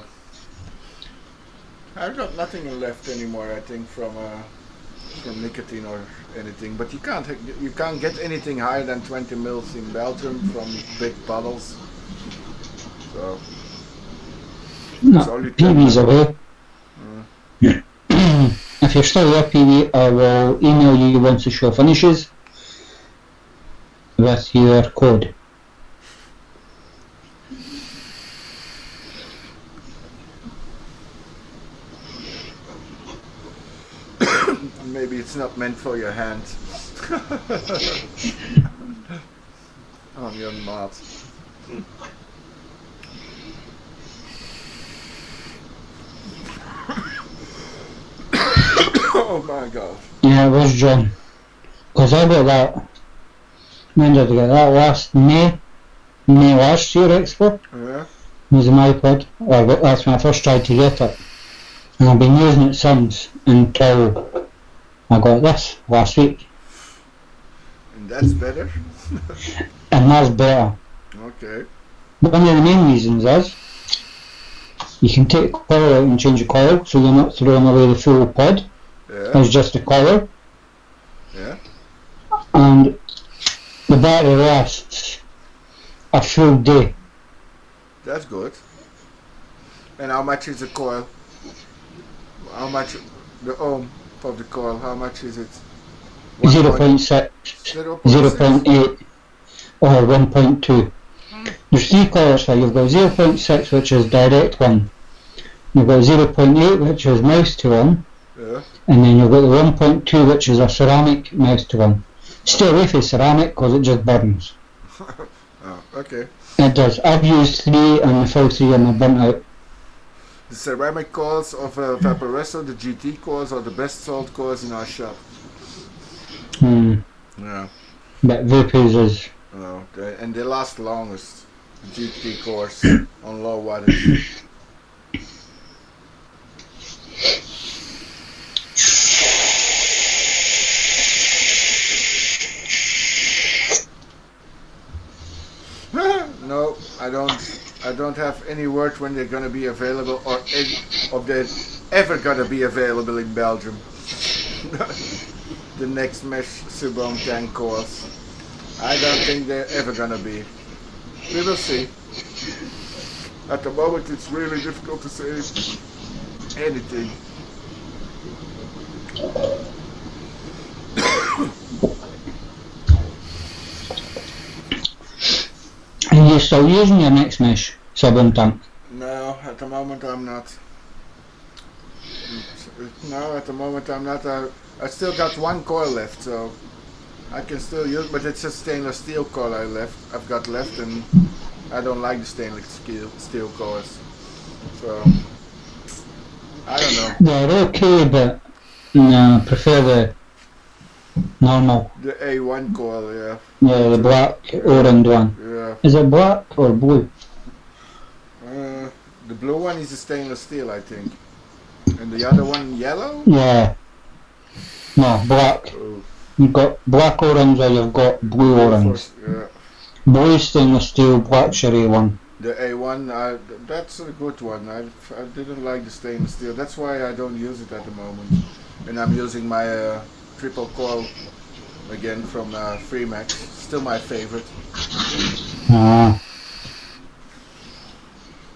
C: I've got nothing left anymore. I think from nicotine or anything. But you can't get anything higher than 20 mils in Belgium from big bottles. So
A: No, PV's away. If you're still there, PV, I will email you once the show finishes with your code.
C: Maybe it's not meant for your hand. Oh, you're mad. Oh my god.
A: Yeah, it was John. Because I got that. When did I get that? Last May last year, Expo.
C: Yeah.
A: Was an iPod. That's when I first tried to get it. And I've been using it since until I got this last week.
C: And that's better?
A: And that's better.
C: Okay.
A: One of the main reasons is you can take the coil out and change the coil so you're not throwing away the full pod.
C: Yeah.
A: It's just the coil.
C: Yeah.
A: And the battery lasts a full day.
C: That's good. And how much is the coil? How much the ohm of the coil? How much is it?
A: 0.6, 0.8 or 1.2. There's three coils here. You've got 0.6 which is direct one. You've got 0.8 which is mouse to one.
C: Yeah.
A: And then you've got the 1.2 which is a ceramic mouse to one. Stay away from ceramic because it just burns.
C: Oh, okay.
A: It does. I've used 3 and the full 3 and I've burnt out.
C: The ceramic coils of Vaporesso, the GT coils, are the best sold coils in our shop. Yeah.
A: But Vapoos is...
C: No, and they last longest. The GT coils on low wattage. No, I don't have any word when they're gonna be available, or they're ever gonna be available in Belgium. The next mesh Subom tank coils. I don't think they're ever gonna be. We will see. At the moment, it's really difficult to say anything.
A: Are you still using your next mesh Subom tank?
C: No, at the moment I'm not. No, at the moment I'm not. I still got one coil left, so I can still use, but it's a stainless steel coil I've got left, and I don't like the stainless steel coils. So I don't know.
A: They're okay, but no, I prefer the normal.
C: The A1 coil, yeah.
A: Yeah, the black orange one.
C: Yeah.
A: Is it black or blue?
C: The blue one is a stainless steel, I think. And the other one yellow?
A: Yeah. No, black.
C: Oh.
A: You've got black orange or you've got blue orange.
C: Yeah.
A: Blue stainless steel, black cherry one.
C: The A1, that's a good one. I didn't like the stainless steel. That's why I don't use it at the moment. And I'm using my triple coil again from Freemax. Still my favorite.
A: Ah.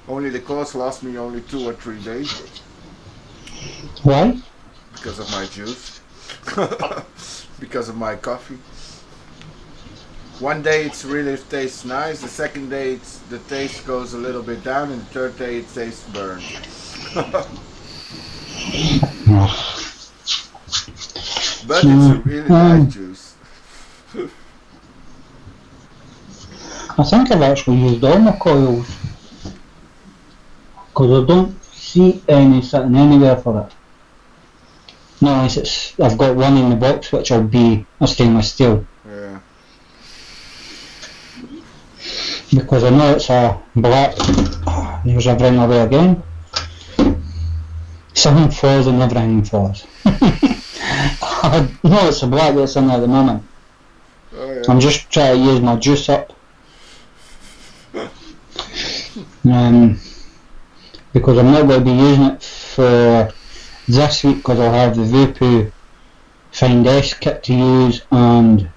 C: Only the coils last me only 2 or 3 days.
A: Why?
C: Because of my juice. Because of my coffee. One day it really tastes nice, the second day the taste goes a little bit down, and the third day it tastes burnt. But it's a really nice juice.
A: I think I've actually used all my coils. Because I don't see any sitting anywhere for it. No, unless I've got one in the box which will be a stainless steel.
C: Yeah.
A: Because I know it's a black. There's everything away again. Something falls and everything falls. I know it's a black that's in there at the moment.
C: Oh, yeah.
A: I'm just trying to use my juice up. Because I'm not going to be using it for this week because I'll have the Vapoo Find S kit to use and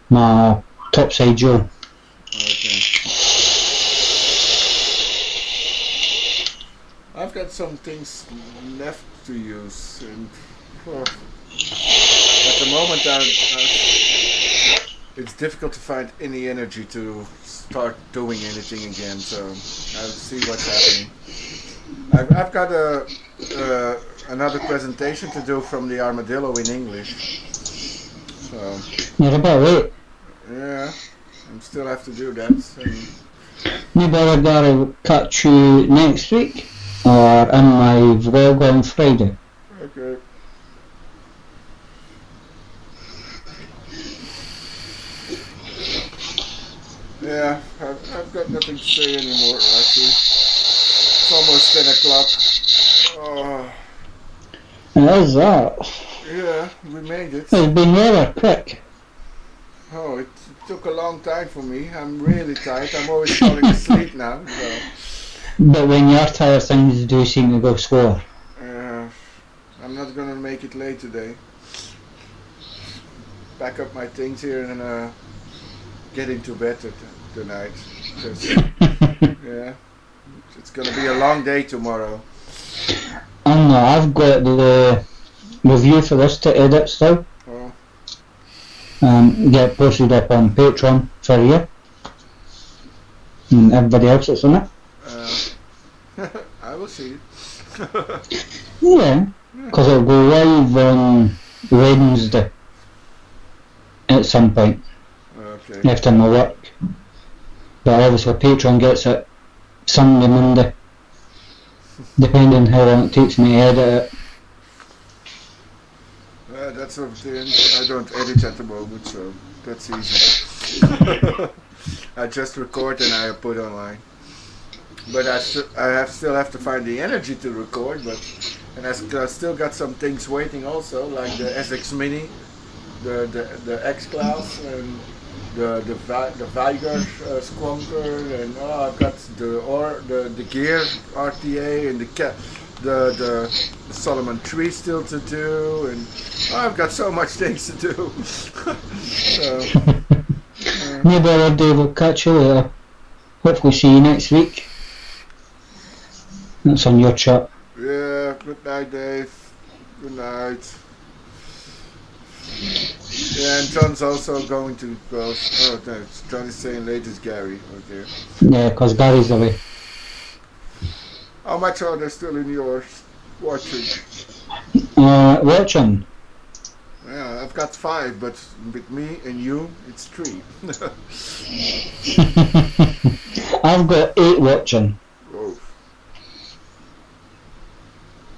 A: my topside gel.
C: Okay. I've got some things left to use, and at the moment it's difficult to find any energy to start doing anything again, so I'll see what's happening. I've got another presentation to do from the Armadillo in English, so
A: You're about late.
C: yeah, I still have to do that.
A: Maybe I'll gotta catch you next week or in my vlog on Friday.
C: Okay. Yeah, I've got nothing to say anymore, actually. It's almost 10 o'clock. Oh,
A: And how's that?
C: yeah, we made it.
A: It's been rather quick.
C: Oh, it took a long time for me. I'm really tired. I'm always falling asleep now. So.
A: But when you're tired, things do seem to go slower.
C: I'm not gonna make it late today. Pack up my things here and get into bed tonight. Yeah, it's gonna be a long day tomorrow.
A: I know, I've got the review for this to edit still.
C: Oh.
A: Get posted up on Patreon for you and everybody else that's in it.
C: I will see it.
A: Yeah, because it'll go live on Wednesday at some point
C: Okay.
A: after my work. But obviously Patreon gets it Sunday, Monday. depending on how long it takes me to edit it.
C: That's up to him. I don't edit at the moment, so that's easy. I just record and I put online. But I still have to find the energy to record. And I still got some things waiting also, like the SX Mini, the X Class, and the Viger Squonker, and I've got the Gear RTA and the Solomon Tree still to do, and I've got so much things to do. So,
A: maybe I'll do. We'll catch you later. Hopefully see you next week. That's on your chat.
C: Yeah, good night, Dave. Good night. Yeah, and John's also going to go. Oh, no, John is saying latest Gary. Okay.
A: Yeah, because Gary's away.
C: How much are there still in yours watching?
A: Watching?
C: Yeah, I've got 5, but with me and you, it's 3.
A: I've got 8 watching.
C: Whoa.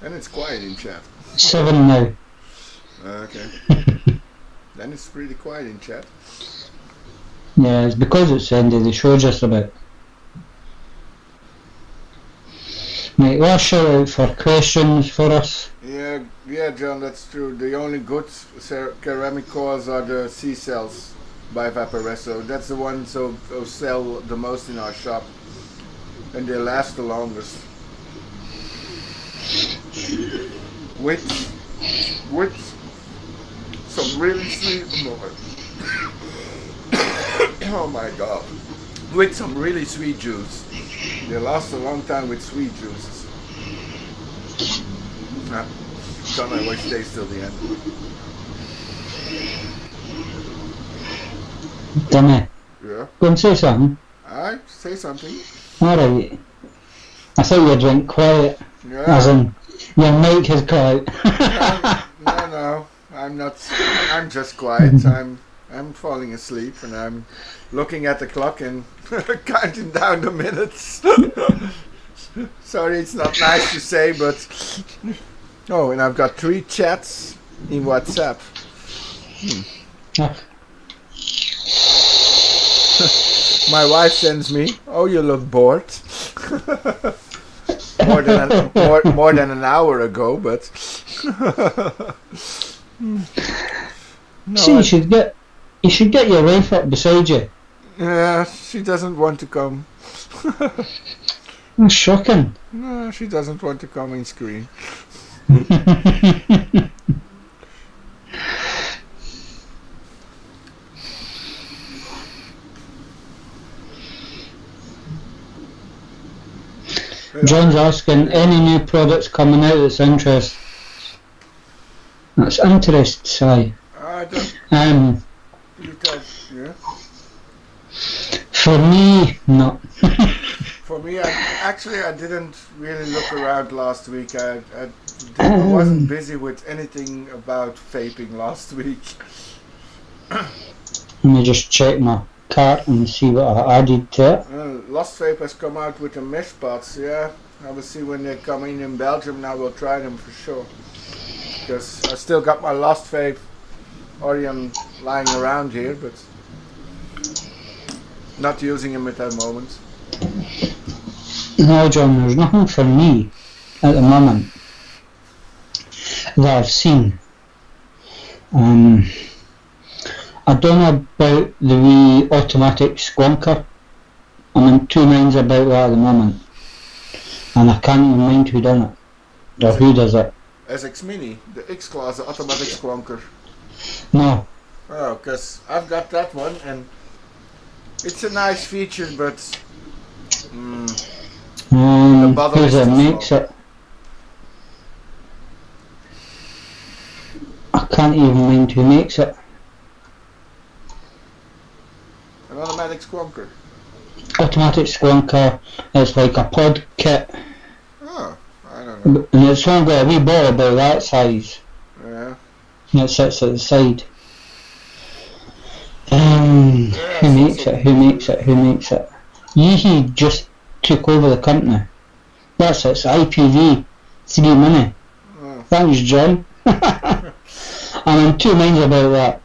C: And it's quiet in chat.
A: 7 now.
C: Okay. Then it's pretty quiet in chat.
A: Yeah, it's because it's the end of the show just about. Right, last shout out for questions for us.
C: Yeah, John, that's true. The only good ceramic cores are the C cells by Vaporesso. That's the ones who sell the most in our shop, and they last the longest. With some really sweet. Oh my God! With some really sweet juice. They last a long time with sweet juices. John, I wish stays till the end.
A: Dimmy.
C: Yeah.
A: Go and say something.
C: Alright, say something.
A: Alright. I thought you were drinking quiet.
C: Yeah.
A: As in, your mic has got out.
C: No, I'm not. I'm just quiet. I'm falling asleep and I'm looking at the clock and counting down the minutes. Sorry, it's not nice to say, but oh, and I've got 3 chats in WhatsApp. My wife sends me, "Oh, you look bored." more than an hour ago, but no,
A: See, you should get your wife up beside you.
C: Yeah, she doesn't want to come.
A: That's shocking.
C: No, she doesn't want to come in screen.
A: John's asking, any new products coming out that's interest? That's interest, Si.
C: I don't. You tell, yeah.
A: For me, no.
C: For me, I didn't really look around last week. I wasn't busy with anything about vaping last week.
A: Let me just check my cart and see what I added to it.
C: Lost Vape has come out with the mesh pots, yeah. I will see when they come in Belgium, and I will try them for sure. Because I still got my Lost Vape Orion lying around here, but not using them at that moment.
A: No, John, there's nothing for me at the moment that I've seen. I don't know about the wee automatic squonker. I'm in 2 minds about that at the moment. And I can't even mind who done it. Or who does it.
C: SX Mini, the X Class, the automatic squonker.
A: No.
C: Oh, because I've got that one and it's a nice feature, but the bottle
A: who's
C: is
A: it
C: too
A: makes
C: small.
A: it? I can't even mind who makes it.
C: An automatic squonker.
A: Automatic squonker, it's like a pod kit.
C: Oh, I don't know.
A: And it's only got a wee ball about that size.
C: Yeah.
A: And it sits at the side. Who makes it? Who makes it? Who makes it? Yeehee just took over the company. That's it, it's IPV 3 Mini.
C: Oh.
A: Thanks, John. I'm in two minds about that.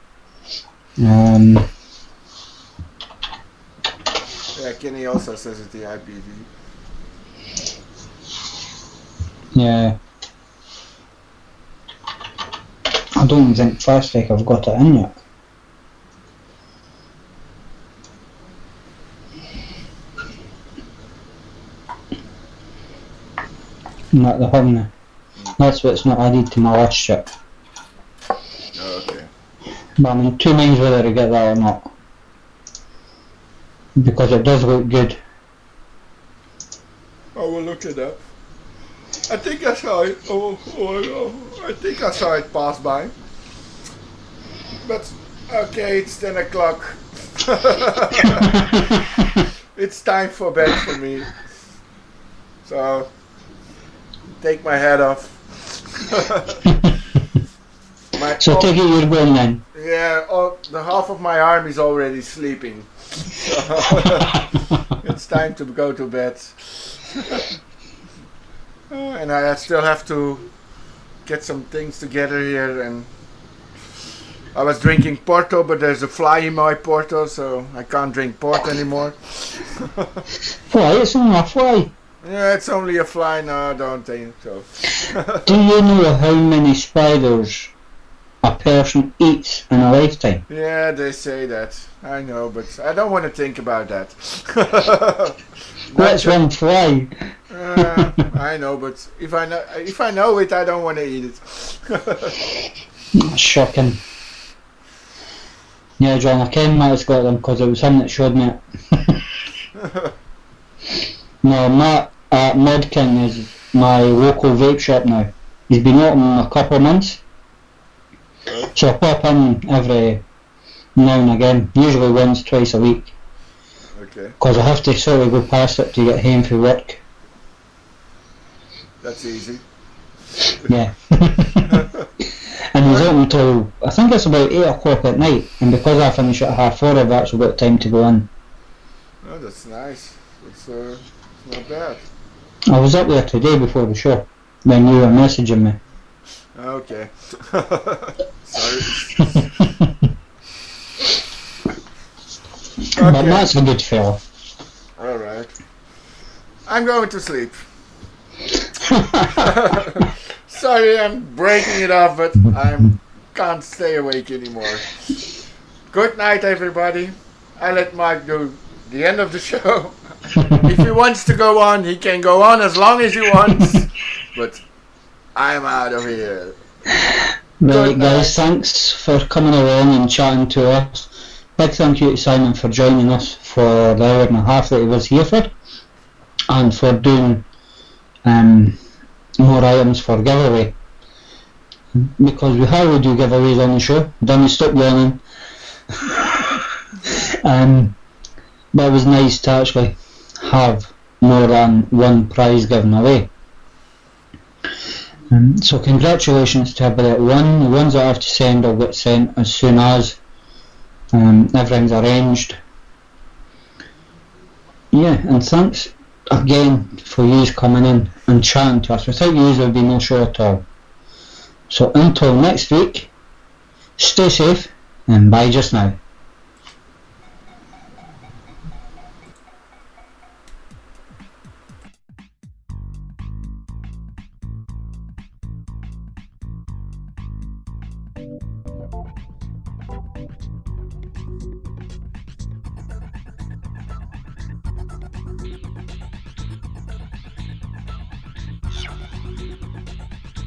C: Yeah, Kenny also says it's the IPV.
A: Yeah. I don't even think Fast Tech have got it in yet. Not the Humna. That's what's not added to my list yet.
C: Oh, okay.
A: But I'm in two minds whether to get that or not. Because it does look good.
C: I will look it up. I think I saw it. I think I saw it pass by. But okay, it's 10 o'clock. It's time for bed for me. So take my hat off.
A: So take it you're going then.
C: Yeah, the half of my arm is already sleeping. So it's time to go to bed. And I still have to get some things together here, and I was drinking Porto, but there's a fly in my Porto, so I can't drink port anymore.
A: Fly? It's only a fly.
C: Yeah, it's only a fly. No, I don't think so.
A: Do you know how many spiders a person eats in a lifetime?
C: Yeah, they say that. I know, but I don't want to think about that.
A: That's one fly.
C: I know, but if I know it, I don't want to eat it.
A: Shocking. Yeah, John, I ken Matt's got them because it was him that showed me it. No, Matt at Modkin is my local vape shop now. He's been open a couple of months. So I pop in every now and again, usually once, twice a week.
C: Okay.
A: Because I have to sort of go past it to get home from work.
C: That's easy.
A: Yeah. And he's open till, I think it's about 8 o'clock at night, and because I finish at 4:30, I've actually got time to go in.
C: Oh, that's nice. It's not bad.
A: I was up there today before the show, when you were messaging me.
C: Okay. Sorry.
A: But Matt's a good fella.
C: Alright. I'm going to sleep. Sorry, I'm breaking it off, but I can't stay awake anymore. Good night, everybody. I let Mike do the end of the show. If he wants to go on, he can go on as long as he wants. But I'm out of here.
A: Right, guys, thanks for coming along and chatting to us. Big thank you to Simon for joining us for the hour and a half that he was here for, and for doing more items for giveaway, because we hardly do giveaways on the show. Don't stop yawning. But it was nice to actually have more than one prize given away. So congratulations to everybody that won. The ones that I have to send will get sent as soon as everything's arranged. Yeah, and thanks again for you coming in and chatting to us. Without you there would be no show at all. So until next week, stay safe and bye just now.